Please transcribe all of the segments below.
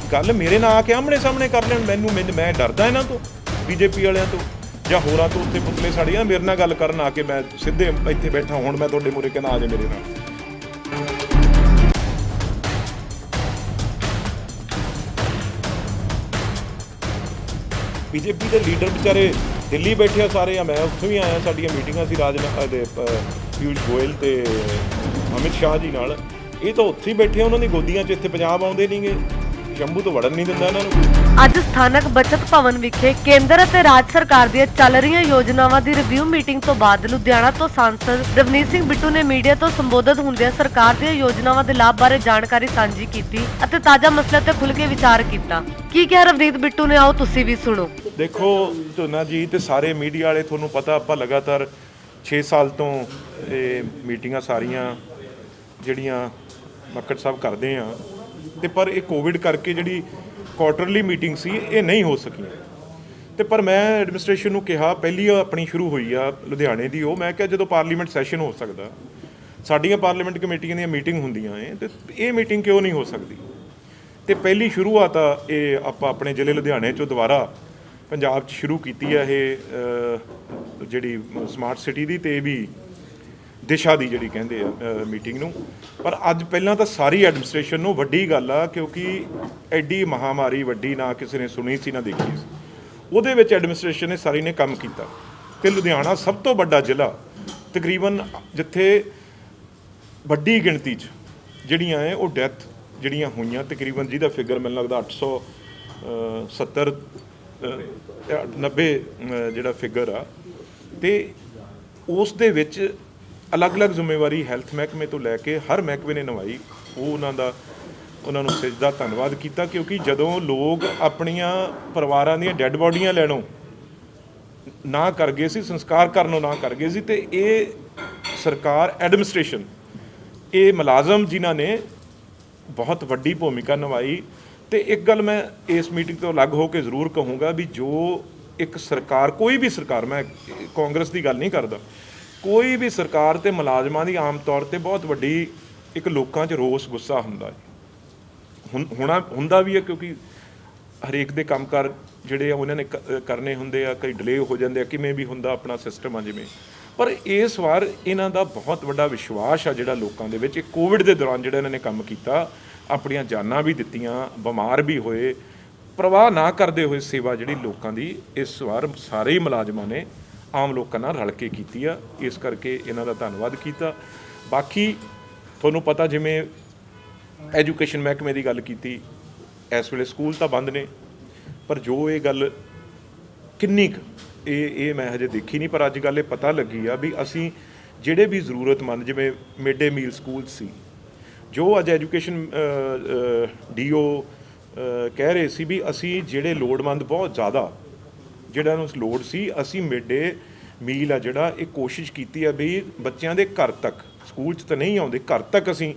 गल मेरे नाल आके आमने सामने कर लैण। मैं डरदा इन्हां तो बीजेपी वालियां तो ਜਾਂ ਹੋਰਾਂ ਤੋਂ ਉੱਥੇ ਪੁਤਲੇ ਸਾੜੀਆਂ ਮੇਰੇ ਨਾਲ ਗੱਲ ਕਰਨ ਆ ਕੇ ਮੈਂ ਸਿੱਧੇ ਇੱਥੇ ਬੈਠਾ ਹੁਣ ਮੈਂ ਤੁਹਾਡੇ ਮੂਹਰੇ ਕਹਿੰਦਾ ਆ ਜਾ ਮੇਰੇ ਨਾਲ। ਬੀਜੇਪੀ ਦੇ ਲੀਡਰ ਵਿਚਾਰੇ ਦਿੱਲੀ ਬੈਠੇ ਆ ਸਾਰੇ, ਆ ਮੈਂ ਉੱਥੋਂ ਵੀ ਆਇਆ, ਸਾਡੀਆਂ ਮੀਟਿੰਗਾਂ ਸੀ ਰਾਜਨਾਥ ਦੇ ਪਿਊਸ਼ ਗੋਇਲ ਤੇ ਅਮਿਤ ਸ਼ਾਹ ਜੀ ਨਾਲ। ਇਹ ਤਾਂ ਉੱਥੇ ਹੀ ਬੈਠੇ ਆ, ਉਹਨਾਂ ਦੀ ਗੋਦੀਆਂ 'ਚ ਇੱਥੇ ਪੰਜਾਬ ਆਉਂਦੇ ਨਹੀਂਗੇ, ਸ਼ੰਭੂ ਤੋਂ ਵੜਨ ਨਹੀਂ ਦਿੰਦਾ ਇਹਨਾਂ ਨੂੰ। ਅੱਜ ਸਥਾਨਕ ਬਚਤ ਭਵਨ ਵਿਖੇ ਕੇਂਦਰ ਅਤੇ ਰਾਜ ਸਰਕਾਰ ਦੀਆਂ ਚੱਲ ਰਹੀਆਂ ਯੋਜਨਾਵਾਂ ਦੀ ਰਿਵਿਊ ਮੀਟਿੰਗ ਤੋਂ ਬਾਅਦ ਲੁਧਿਆਣਾ ਤੋਂ ਸਾਂਸਦ ਰਵਨੀਤ ਸਿੰਘ ਬਿੱਟੂ ਨੇ ਮੀਡੀਆ ਤੋਂ ਸੰਬੋਧਿਤ ਹੁੰਦਿਆਂ ਸਰਕਾਰ ਦੀਆਂ ਯੋਜਨਾਵਾਂ ਦੇ ਲਾਭ ਬਾਰੇ ਜਾਣਕਾਰੀ ਸਾਂਝੀ ਕੀਤੀ ਅਤੇ ਤਾਜ਼ਾ ਮਸਲੇ ਤੇ ਖੁੱਲ੍ਹ ਕੇ ਵਿਚਾਰ ਕੀਤਾ। ਕੀ ਕਿਹਾ ਰਵਨੀਤ ਬਿੱਟੂ ਨੇ, ਆਓ ਤੁਸੀਂ ਵੀ ਸੁਣੋ। ਦੇਖੋ ਧੁਨਾ ਜੀ ਤੇ ਸਾਰੇ ਮੀਡੀਆ ਵਾਲੇ, ਤੁਹਾਨੂੰ ਪਤਾ ਆਪਾਂ ਲਗਾਤਾਰ 6 ਸਾਲ ਤੋਂ ਇਹ ਮੀਟਿੰਗਾਂ ਸਾਰੀਆਂ ਜਿਹੜੀਆਂ ਮੱਕੜ ਸਾਹਿਬ ਕਰਦੇ ਆ, ਤੇ ਪਰ ਇਹ ਕੋਵਿਡ ਕਰਕੇ ਜਿਹੜੀ ਕੁਆਟਰਲੀ ਮੀਟਿੰਗ ਸੀ ਇਹ ਨਹੀਂ ਹੋ ਸਕੀਆਂ। ਤੇ ਪਰ ਮੈਂ ਐਡਮਿਨਿਸਟ੍ਰੇਸ਼ਨ ਨੂੰ ਕਿਹਾ, ਪਹਿਲੀ ਆਪਣੀ ਸ਼ੁਰੂ ਹੋਈ ਆ ਲੁਧਿਆਣੇ ਦੀ, ਉਹ ਮੈਂ ਕਿਹਾ ਜਦੋਂ ਪਾਰਲੀਮੈਂਟ ਸੈਸ਼ਨ ਹੋ ਸਕਦਾ, ਸਾਡੀਆਂ ਪਾਰਲੀਮੈਂਟ ਕਮੇਟੀਆਂ ਦੀਆਂ ਮੀਟਿੰਗ ਹੁੰਦੀਆਂ ਏ, ਤੇ ਇਹ ਮੀਟਿੰਗ ਕਿਉਂ ਨਹੀਂ ਹੋ ਸਕਦੀ। ਤੇ ਪਹਿਲੀ ਸ਼ੁਰੂਆਤ ਆ ਇਹ ਆਪਾਂ ਆਪਣੇ ਜ਼ਿਲ੍ਹੇ ਲੁਧਿਆਣੇ 'ਚੋਂ ਦੁਬਾਰਾ ਪੰਜਾਬ 'ਚ ਸ਼ੁਰੂ ਕੀਤੀ ਆ ਇਹ ਜਿਹੜੀ ਸਮਾਰਟ ਸਿਟੀ ਦੀ ਤੇ ਵੀ ਦਿਸ਼ਾ ਦੀ ਜਿਹੜੀ ਕਹਿੰਦੇ ਆ ਮੀਟਿੰਗ ਨੂੰ। ਪਰ ਅੱਜ ਪਹਿਲਾਂ ਤਾਂ ਸਾਰੀ ਐਡਮਿਨਿਸਟ੍ਰੇਸ਼ਨ ਨੂੰ ਵੱਡੀ ਗੱਲ ਆ, ਕਿਉਂਕਿ ਐਡੀ ਮਹਾਮਾਰੀ ਵੱਡੀ ਨਾ ਕਿਸੇ ਨੇ ਸੁਣੀ ਸੀ ਨਾ ਦੇਖੀ ਸੀ, ਉਹਦੇ ਵਿੱਚ ਐਡਮਿਨਿਸਟ੍ਰੇਸ਼ਨ ਨੇ ਸਾਰੀ ਨੇ ਕੰਮ ਕੀਤਾ। ਤੇ ਲੁਧਿਆਣਾ ਸਭ ਤੋਂ ਵੱਡਾ ਜ਼ਿਲ੍ਹਾ ਤਕਰੀਬਨ ਜਿੱਥੇ ਵੱਡੀ ਗਿਣਤੀ 'ਚ ਜਿਹੜੀਆਂ ਹੈ ਉਹ ਡੈਥ ਜਿਹੜੀਆਂ ਹੋਈਆਂ ਤਕਰੀਬਨ, ਜਿਹਦਾ ਫਿਗਰ ਮੈਨੂੰ ਲੱਗਦਾ 870 90 ਜਿਹੜਾ ਫਿਗਰ ਆ, ਤੇ ਉਸ ਦੇ ਵਿੱਚ ਅਲੱਗ-ਅਲੱਗ ਜ਼ਿੰਮੇਵਾਰੀ ਹੈਲਥ ਮਹਿਕਮੇ ਤੋਂ ਲੈ ਕੇ ਹਰ ਮਹਿਕਮੇ ਨੇ ਨਿਭਾਈ। ਉਹ ਉਹਨਾਂ ਨੂੰ ਸਜਦਾ ਧੰਨਵਾਦ ਕੀਤਾ, ਕਿਉਂਕਿ ਜਦੋਂ ਲੋਕ ਆਪਣੀਆਂ ਪਰਿਵਾਰਾਂ ਦੀਆਂ ਡੈੱਡ ਬੋਡੀਆਂ ਲੈਣੋਂ ਨਾ ਕਰ ਗਏ ਸੀ, ਸੰਸਕਾਰ ਕਰਨੋਂ ਨਾ ਕਰ ਗਏ ਸੀ, ਤੇ ਇਹ ਸਰਕਾਰ ਐਡਮਿਨਿਸਟ੍ਰੇਸ਼ਨ, ਇਹ ਮੁਲਾਜ਼ਮ ਜਿਨ੍ਹਾਂ ਨੇ ਬਹੁਤ ਵੱਡੀ ਭੂਮਿਕਾ ਨਿਭਾਈ। ਤੇ ਇੱਕ ਗੱਲ ਮੈਂ ਇਸ ਮੀਟਿੰਗ ਤੋਂ ਅਲੱਗ ਹੋ ਕੇ ਜ਼ਰੂਰ ਕਹੂੰਗਾ ਵੀ ਜੋ ਇੱਕ ਸਰਕਾਰ, ਕੋਈ ਵੀ ਸਰਕਾਰ, ਮੈਂ ਕਾਂਗਰਸ ਦੀ ਗੱਲ ਨਹੀਂ ਕਰਦਾ, ਕੋਈ ਵੀ ਸਰਕਾਰ ਤੇ ਮੁਲਾਜ਼ਮਾਂ ਦੀ ਆਮ ਤੌਰ ਤੇ ਬਹੁਤ ਵੱਡੀ ਇੱਕ ਲੋਕਾਂ 'ਚ ਰੋਸ ਗੁੱਸਾ ਹੁੰਦਾ ਹੈ, ਹੁੰਦਾ ਵੀ ਹੈ, ਕਿਉਂਕਿ ਹਰੇਕ ਦੇ ਕੰਮਕਾਰ ਜਿਹੜੇ ਆ ਉਹਨਾਂ ਨੇ ਕਰਨੇ ਹੁੰਦੇ ਆ, ਕਈ ਡਿਲੇ ਹੋ ਜਾਂਦੇ ਆ, ਕਿਵੇਂ ਵੀ ਹੁੰਦਾ ਆਪਣਾ ਸਿਸਟਮ ਆ ਜਿਵੇਂ। ਪਰ ਇਸ ਵਾਰ ਇਹਨਾਂ ਦਾ ਬਹੁਤ ਵੱਡਾ ਵਿਸ਼ਵਾਸ ਆ ਜਿਹੜਾ ਲੋਕਾਂ ਦੇ ਵਿੱਚ। ਕੋਵਿਡ ਦੇ ਦੌਰਾਨ ਜਿਹੜਾ ਇਹਨਾਂ ਨੇ ਕੰਮ ਕੀਤਾ, ਆਪਣੀਆਂ ਜਾਨਾਂ ਵੀ ਦਿੱਤੀਆਂ, ਬਿਮਾਰ ਵੀ ਹੋਏ, ਪ੍ਰਵਾਹ ਨਾ ਕਰਦੇ ਹੋਏ ਸੇਵਾ ਜਿਹੜੀ ਲੋਕਾਂ ਦੀ ਇਸ ਵਾਰ ਸਾਰੇ ਹੀ ਮੁਲਾਜ਼ਮਾਂ ਨੇ ਆਮ ਲੋਕਾਂ ਨਾਲ ਰਲ ਕੇ ਕੀਤੀ ਆ। ਇਸ ਕਰਕੇ ਇਹਨਾਂ ਦਾ ਧੰਨਵਾਦ ਕੀਤਾ। ਬਾਕੀ ਤੁਹਾਨੂੰ ਪਤਾ, ਜਿਵੇਂ ਐਜੂਕੇਸ਼ਨ ਮਹਿਕਮੇ ਦੀ ਗੱਲ ਕੀਤੀ, ਇਸ ਵੇਲੇ ਸਕੂਲ ਤਾਂ ਬੰਦ ਨੇ, ਪਰ ਜੋ ਇਹ ਗੱਲ ਕਿੰਨੀ ਕੁ ਇਹ ਮੈਂ ਹਜੇ ਦੇਖੀ ਨਹੀਂ, ਪਰ ਅੱਜ ਗੱਲ ਇਹ ਪਤਾ ਲੱਗੀ ਆ ਵੀ ਅਸੀਂ ਜਿਹੜੇ ਵੀ ਜ਼ਰੂਰਤਮੰਦ, ਜਿਵੇਂ ਮਿਡ ਡੇ ਮੀਲ ਸਕੂਲ ਸੀ, ਜੋ ਅੱਜ ਐਜੂਕੇਸ਼ਨ ਡੀਓ ਕਹਿ ਰਹੇ ਸੀ ਵੀ ਅਸੀਂ ਜਿਹੜੇ ਲੋੜਵੰਦ ਬਹੁਤ ਜ਼ਿਆਦਾ ਜਿਹੜਾ ਨੂੰ ਲੋੜ ਸੀ, ਅਸੀਂ ਮਿਡ ਡੇ ਮੀਲ ਆ ਜਿਹੜਾ ਇਹ ਕੋਸ਼ਿਸ਼ ਕੀਤੀ ਆ ਵੀ ਬੱਚਿਆਂ ਦੇ ਘਰ ਤੱਕ, ਸਕੂਲ 'ਚ ਤਾਂ ਨਹੀਂ ਆਉਂਦੇ, ਘਰ ਤੱਕ ਅਸੀਂ,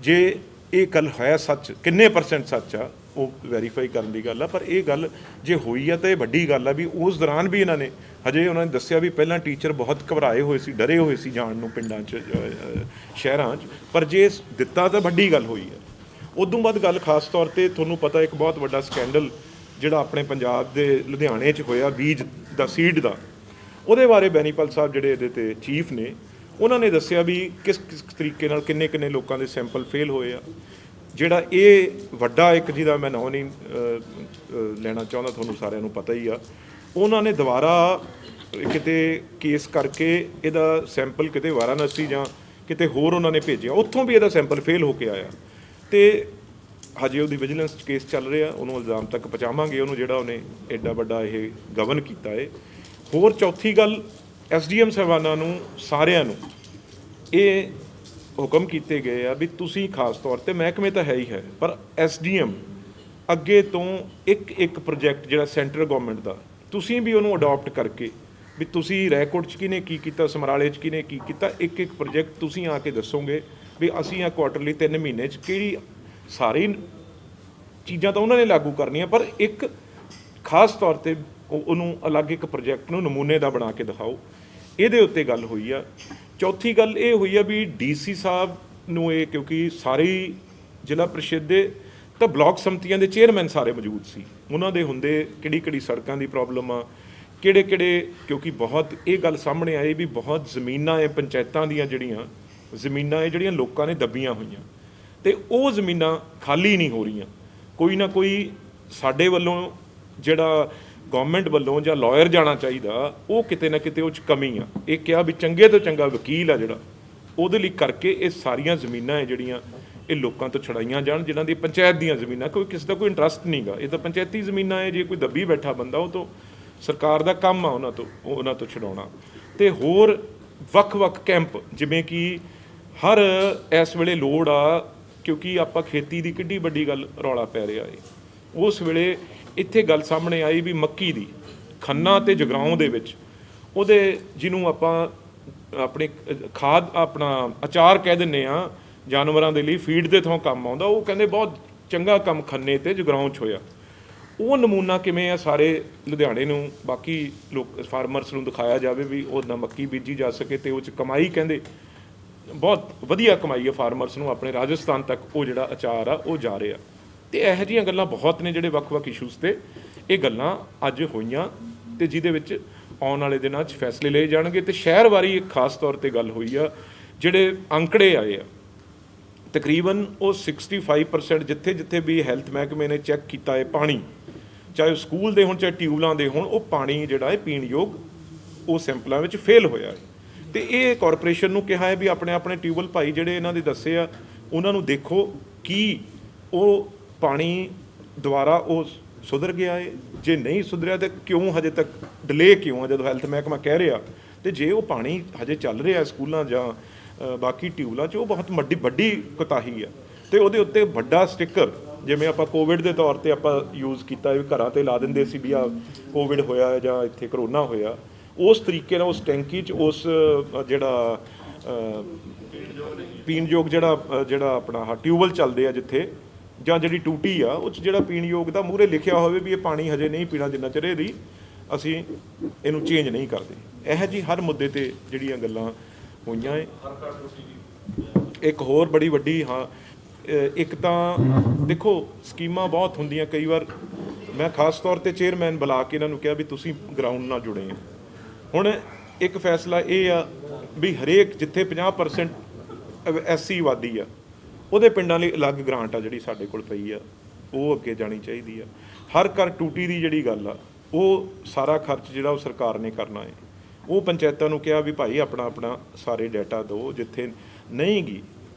ਜੇ ਇਹ ਗੱਲ ਹੈ ਸੱਚ, ਕਿੰਨੇ % ਸੱਚ ਆ ਉਹ ਵੈਰੀਫਾਈ ਕਰਨ ਦੀ ਗੱਲ ਆ, ਪਰ ਇਹ ਗੱਲ ਜੇ ਹੋਈ ਆ ਤਾਂ ਇਹ ਵੱਡੀ ਗੱਲ ਆ। ਵੀ ਉਸ ਦੌਰਾਨ ਵੀ ਇਹਨਾਂ ਨੇ ਹਜੇ ਉਹਨਾਂ ਨੇ ਦੱਸਿਆ ਵੀ ਪਹਿਲਾਂ ਟੀਚਰ ਬਹੁਤ ਘਬਰਾਏ ਹੋਏ ਸੀ, ਡਰੇ ਹੋਏ ਸੀ ਜਾਣ ਨੂੰ ਪਿੰਡਾਂ 'ਚ, ਸ਼ਹਿਰਾਂ 'ਚ, ਪਰ ਜੇ ਦਿੱਤਾ ਤਾਂ ਵੱਡੀ ਗੱਲ ਹੋਈ ਆ। ਉਦੋਂ ਬਾਅਦ ਗੱਲ ਖਾਸ ਤੌਰ 'ਤੇ ਤੁਹਾਨੂੰ ਪਤਾ ਇੱਕ ਬਹੁਤ ਵੱਡਾ ਸਕੈਂਡਲ ਜਿਹੜਾ ਆਪਣੇ ਪੰਜਾਬ ਦੇ ਲੁਧਿਆਣੇ 'ਚ ਹੋਇਆ, ਬੀਜ ਦਾ, ਸੀਡ ਦਾ, ਉਹਦੇ ਬਾਰੇ ਬੈਨੀਪਾਲ ਸਾਹਿਬ ਜਿਹੜੇ ਇਹਦੇ 'ਤੇ ਚੀਫ ਨੇ, ਉਹਨਾਂ ਨੇ ਦੱਸਿਆ ਵੀ ਕਿਸ ਤਰੀਕੇ ਨਾਲ ਕਿੰਨੇ ਲੋਕਾਂ ਦੇ ਸੈਂਪਲ ਫੇਲ ਹੋਏ ਆ। ਜਿਹੜਾ ਇਹ ਵੱਡਾ ਇੱਕ, ਜਿਹਦਾ ਮੈਂ ਨਾਂ ਨਹੀਂ ਲੈਣਾ ਚਾਹੁੰਦਾ, ਤੁਹਾਨੂੰ ਸਾਰਿਆਂ ਨੂੰ ਪਤਾ ਹੀ ਆ, ਉਹਨਾਂ ਨੇ ਦੁਬਾਰਾ ਕਿਤੇ ਕੇਸ ਕਰਕੇ ਇਹਦਾ ਸੈਂਪਲ ਕਿਤੇ ਵਾਰਾਣਸੀ ਜਾਂ ਕਿਤੇ ਹੋਰ ਉਹਨਾਂ ਨੇ ਭੇਜਿਆ, ਉੱਥੋਂ ਵੀ ਇਹਦਾ ਸੈਂਪਲ ਫੇਲ ਹੋ ਕੇ ਆਇਆ, ਤੇ ਹਜੇ ਉਹਦੀ ਵਿਜੀਲੈਂਸ ਕੇਸ ਚੱਲ ਰਿਹਾ, ਉਹਨੂੰ ਇਲਜ਼ਾਮ ਤੱਕ ਪਹੁੰਚਾਵਾਂਗੇ ਉਹਨੂੰ, ਜਿਹੜਾ ਉਹਨੇ ਐਡਾ ਵੱਡਾ ਇਹ ਗਵਨ ਕੀਤਾ ਹੈ। ਹੋਰ ਚੌਥੀ ਗੱਲ, SDM ਸਾਹਿਬਾਨਾਂ ਨੂੰ ਸਾਰਿਆਂ ਨੂੰ ਇਹ ਹੁਕਮ ਕੀਤੇ ਗਏ ਆ ਵੀ ਤੁਸੀਂ ਖਾਸ ਤੌਰ ਤੇ, ਮਹਿਕਮੇ ਤਾਂ ਹੈ ਹੀ ਹੈ, ਪਰ SDM ਅੱਗੇ ਤੋਂ ਇੱਕ ਪ੍ਰੋਜੈਕਟ ਜਿਹੜਾ ਸੈਂਟਰ ਗਵਰਨਮੈਂਟ ਦਾ, ਤੁਸੀਂ ਵੀ ਉਹਨੂੰ ਅਡਾਪਟ ਕਰਕੇ ਵੀ ਤੁਸੀਂ ਰੈਕੋਰਡ 'ਚ ਕਿਹਨੇ ਕੀ ਕੀਤਾ, ਸਮਰਾਲੇ 'ਚ ਕਿਹਨੇ ਕੀ ਕੀਤਾ, ਇੱਕ ਪ੍ਰੋਜੈਕਟ ਤੁਸੀਂ ਆ ਕੇ ਦੱਸੋਗੇ ਵੀ ਅਸੀਂ ਆ ਕੁਆਟਰਲੀ 3 ਮਹੀਨੇ 'ਚ ਕਿਹੜੀ, ਸਾਰੀ ਚੀਜ਼ਾਂ ਤਾਂ ਉਹਨਾਂ ਨੇ ਲਾਗੂ ਕਰਨੀਆਂ, ਪਰ ਇੱਕ ਖਾਸ ਤੌਰ ਤੇ ਉਹਨੂੰ ਅਲੱਗ ਇੱਕ ਪ੍ਰੋਜੈਕਟ ਨੂੰ ਨਮੂਨੇ ਦਾ ਬਣਾ ਕੇ ਦਿਖਾਓ। ਇਹਦੇ ਉੱਤੇ ਗੱਲ ਹੋਈ ਆ। ਚੌਥੀ ਗੱਲ ਇਹ ਹੋਈ ਆ ਵੀ DC ਸਾਹਿਬ ਨੂੰ ਇਹ, ਕਿਉਂਕਿ ਸਾਰੀ ਜ਼ਿਲ੍ਹਾ ਪ੍ਰੀਸ਼ਦ ਦੇ ਤਾਂ ਬਲਾਕ ਸਮਤੀਆਂ ਦੇ ਚੇਅਰਮੈਨ ਸਾਰੇ ਮੌਜੂਦ ਸੀ। ਉਹਨਾਂ ਦੇ ਹੁੰਦੇ ਕਿਹੜੀ ਸੜਕਾਂ ਦੀ ਪ੍ਰੋਬਲਮ ਆ, ਕਿਹੜੇ ਕਿਉਂਕਿ ਬਹੁਤ ਇਹ ਗੱਲ ਸਾਹਮਣੇ ਆਈ ਵੀ ਬਹੁਤ ਜ਼ਮੀਨਾਂ ਇਹ ਪੰਚਾਇਤਾਂ ਦੀਆਂ ਜਿਹੜੀਆਂ ਜ਼ਮੀਨਾਂ ਇਹ ਜਿਹੜੀਆਂ ਲੋਕਾਂ ਨੇ ਦੱਬੀਆਂ ਹੋਈਆਂ ਤੇ ਉਹ ਜ਼ਮੀਨਾਂ ਖਾਲੀ ਨਹੀਂ ਹੋ ਰਹੀਆਂ। ਕੋਈ ਨਾ ਕੋਈ ਸਾਡੇ ਵੱਲੋਂ ਜਿਹੜਾ ਗਵਰਨਮੈਂਟ ਵੱਲੋਂ ਜਾਂ ਲਾਇਰ ਜਾਣਾ ਚਾਹੀਦਾ, ਉਹ ਕਿਤੇ ਨਾ ਕਿਤੇ ਉਹ 'ਚ ਕਮੀ ਆ। ਇਹ ਕਿਹਾ ਵੀ ਚੰਗੇ ਤੋਂ ਚੰਗਾ ਵਕੀਲ ਆ ਜਿਹੜਾ ਉਹਦੇ ਲਈ ਕਰਕੇ ਇਹ ਸਾਰੀਆਂ ਜ਼ਮੀਨਾਂ ਹੈ ਜਿਹੜੀਆਂ ਇਹ ਲੋਕਾਂ ਤੋਂ ਛੜਾਈਆਂ ਜਾਣ, ਜਿਨ੍ਹਾਂ ਦੀ ਪੰਚਾਇਤ ਦੀਆਂ ਜ਼ਮੀਨਾਂ, ਕੋਈ ਕਿਸੇ ਦਾ ਕੋਈ ਇੰਟਰਸਟ ਨਹੀਂਗਾ, ਇਹ ਤਾਂ ਪੰਚਾਇਤੀ ਜ਼ਮੀਨਾਂ ਹੈ। ਜੇ ਕੋਈ ਦੱਬੀ ਬੈਠਾ ਬੰਦਾ ਉਹ ਤੋਂ ਸਰਕਾਰ ਦਾ ਕੰਮ ਆ ਉਹਨਾਂ ਤੋਂ ਛਡਾਉਣਾ। ਤੇ ਹੋਰ ਵੱਖ-ਵੱਖ ਕੈਂਪ, ਜਿਵੇਂ ਕਿ ਹਰ ਇਸ ਵੇਲੇ ਲੋੜ ਆ, ਕਿਉਂਕਿ ਆਪਾਂ ਖੇਤੀ ਦੀ ਕਿੱਡੀ ਵੱਡੀ ਗੱਲ ਰੌਲਾ ਪੈ ਰਿਹਾ ਹੈ। ਉਸ ਵੇਲੇ ਇੱਥੇ ਗੱਲ ਸਾਹਮਣੇ ਆਈ ਵੀ ਮੱਕੀ ਦੀ ਖੰਨਾ ਤੇ ਜਗਰਾਉਂ ਦੇ ਵਿੱਚ ਉਹਦੇ ਜਿਹਨੂੰ ਆਪਾਂ ਆਪਣੇ ਖਾਦ ਆਪਣਾ ਅਚਾਰ ਕਹਿ ਦਿੰਦੇ ਆ ਜਾਨਵਰਾਂ ਦੇ ਲਈ ਫੀਡ ਦੇ ਥਾਂ ਕੰਮ ਆਉਂਦਾ, ਉਹ ਕਹਿੰਦੇ ਬਹੁਤ ਚੰਗਾ ਕੰਮ ਖੰਨੇ ਤੇ ਜਗਰਾਉਂ 'ਚ ਹੋਇਆ। ਉਹ ਨਮੂਨਾ ਕਿਵੇਂ ਆ ਸਾਰੇ ਲੁਧਿਆਣੇ ਨੂੰ ਬਾਕੀ ਲੋਕ ਫਾਰਮਰਸ ਨੂੰ ਦਿਖਾਇਆ ਜਾਵੇ ਵੀ ਉਹ ਨਾ ਮੱਕੀ ਬੀਜੀ ਜਾ ਸਕੇ ਤੇ ਉਹ 'ਚ ਕਮਾਈ ਕਹਿੰਦੇ ਬਹੁਤ ਵਧੀਆ ਕਮਾਈ ਆ ਫਾਰਮਰਸ ਨੂੰ, ਆਪਣੇ ਰਾਜਸਥਾਨ ਤੱਕ ਉਹ ਜਿਹੜਾ ਅਚਾਰ ਆ ਉਹ ਜਾ ਰਿਹਾ। ਤੇ ਇਹੋ ਜਿਹੀਆਂ ਗੱਲਾਂ ਬਹੁਤ ਨੇ ਜਿਹੜੇ ਵੱਖ-ਵੱਖ ਇਸ਼ੂਜ਼ ਤੇ ਇਹ ਗੱਲਾਂ ਅੱਜ ਹੋਈਆਂ ਤੇ ਜਿਹਦੇ ਵਿੱਚ ਆਉਣ ਵਾਲੇ ਦਿਨਾਂ 'ਚ ਫੈਸਲੇ ਲਏ ਜਾਣਗੇ। ਤੇ ਸ਼ਹਿਰ ਵਾਰੀ ਇੱਕ ਖਾਸ ਤੌਰ ਤੇ ਗੱਲ ਹੋਈ ਆ, ਜਿਹੜੇ ਅੰਕੜੇ ਆਏ ਆ ਤਕਰੀਬਨ ਉਹ 65% ਜਿੱਥੇ ਵੀ ਹੈਲਥ ਮਹਿਕਮੇ ਨੇ ਚੈੱਕ ਕੀਤਾ ਹੈ ਪਾਣੀ, ਚਾਹੇ ਉਹ ਸਕੂਲ ਦੇ ਹੋਣ ਚਾਹੇ ਟਿਊਬਲਾਂ ਦੇ ਹੋਣ, ਉਹ ਪਾਣੀ ਜਿਹੜਾ ਹੈ ਪੀਣ ਯੋਗ ਉਹ ਸੈਂਪਲਾਂ ਵਿੱਚ ਫੇਲ ਹੋਇਆ ਹੈ। ਤੇ ਇਹ ਕਾਰਪੋਰੇਸ਼ਨ ਨੂੰ ਕਿਹਾ ਹੈ ਵੀ ਆਪਣੇ ਟਿਊਬਲ ਭਾਈ ਜਿਹੜੇ ਇਹਨਾਂ ਦੇ ਦੱਸੇ ਆ ਉਹਨਾਂ ਨੂੰ ਦੇਖੋ ਕੀ ਉਹ ਪਾਣੀ ਦੁਬਾਰਾ ਉਹ ਸੁਧਰ ਗਿਆ ਹੈ, ਜੇ ਨਹੀਂ ਸੁਧਰਿਆ ਤਾਂ ਕਿਉਂ ਹਜੇ ਤੱਕ ਡਿਲੇ ਕਿਉਂ ਆ, ਜਦੋਂ ਹੈਲਥ ਮਹਿਕਮਾ ਕਹਿ ਰਿਹਾ। ਤੇ ਜੇ ਉਹ ਪਾਣੀ ਹਜੇ ਚੱਲ ਰਿਹਾ ਸਕੂਲਾਂ ਜਾਂ ਬਾਕੀ ਟਿਊਬਲਾਂ 'ਚ, ਉਹ ਬਹੁਤ ਵੱਡੀ ਕੋਤਾਹੀ ਆ। ਤੇ ਉਹਦੇ ਉੱਤੇ ਵੱਡਾ ਸਟਿੱਕਰ, ਜਿਵੇਂ ਆਪਾਂ ਕੋਵਿਡ ਦੇ ਤੌਰ ਤੇ ਆਪਾਂ ਯੂਜ਼ ਕੀਤਾ ਵੀ ਘਰਾਂ ਤੇ ਲਾ ਦਿੰਦੇ ਸੀ ਵੀ ਆ ਕੋਵਿਡ ਹੋਇਆ ਜਾਂ ਇੱਥੇ ਕਰੋਨਾ ਹੋਇਆ, ਉਸ ਤਰੀਕੇ ਨਾਲ ਉਸ ਟੈਂਕੀ 'ਚ ਉਸ ਜਿਹੜਾ ਪੀਣਯੋਗ ਜਿਹੜਾ ਆਪਣਾ ਟਿਊਬਲ ਚੱਲਦੇ ਆ ਜਿੱਥੇ ਜਾਂ ਜਿਹੜੀ ਟੂਟੀ ਆ ਉਹ 'ਚ ਜਿਹੜਾ ਪੀਣਯੋਗ ਦਾ ਮੂਹਰੇ ਲਿਖਿਆ ਹੋਵੇ ਵੀ ਇਹ ਪਾਣੀ ਹਜੇ ਨਹੀਂ ਪੀਣਾ ਜਿੰਨਾ ਚਿਰ ਇਹਦੀ ਅਸੀਂ ਇਹਨੂੰ ਚੇਂਜ ਨਹੀਂ ਕਰਦੇ। ਇਹੋ ਜਿਹੀ ਹਰ ਮੁੱਦੇ ਤੇ ਜਿਹੜੀਆਂ ਗੱਲਾਂ ਹੋਈਆਂ ਹੈ। ਇੱਕ ਹੋਰ ਬੜੀ ਵੱਡੀ ਇੱਕ ਤਾਂ ਦੇਖੋ ਸਕੀਮਾਂ ਬਹੁਤ ਹੁੰਦੀਆਂ, ਕਈ ਵਾਰ ਮੈਂ ਖਾਸ ਤੌਰ ਤੇ ਚੇਅਰਮੈਨ ਬੁਲਾ ਕੇ ਇਹਨਾਂ ਨੂੰ ਕਿਹਾ ਵੀ ਤੁਸੀਂ ਗਰਾਊਂਡ ਨਾਲ ਜੁੜੇ ਆ। ਹੁਣ ਇੱਕ ਫੈਸਲਾ ਇਹ ਆ ਵੀ ਹਰੇਕ ਜਿੱਥੇ 50% SC ਆਬਾਦੀ ਆ ਉਹਦੇ ਪਿੰਡਾਂ ਲਈ ਅਲੱਗ ਗ੍ਰਾਂਟ ਆ ਜਿਹੜੀ ਸਾਡੇ ਕੋਲ ਪਈ ਆ, ਉਹ ਅੱਗੇ ਜਾਣੀ ਚਾਹੀਦੀ ਆ। ਹਰ ਘਰ ਟੂਟੀ ਦੀ ਜਿਹੜੀ ਗੱਲ ਆ ਉਹ ਸਾਰਾ ਖਰਚ ਜਿਹੜਾ ਉਹ ਸਰਕਾਰ ਨੇ ਕਰਨਾ ਹੈ। ਉਹ ਪੰਚਾਇਤਾਂ ਨੂੰ ਕਿਹਾ ਵੀ ਭਾਈ ਆਪਣਾ ਸਾਰੇ ਡਾਟਾ ਦਿਓ, ਜਿੱਥੇ ਨਹੀਂ ਗੀ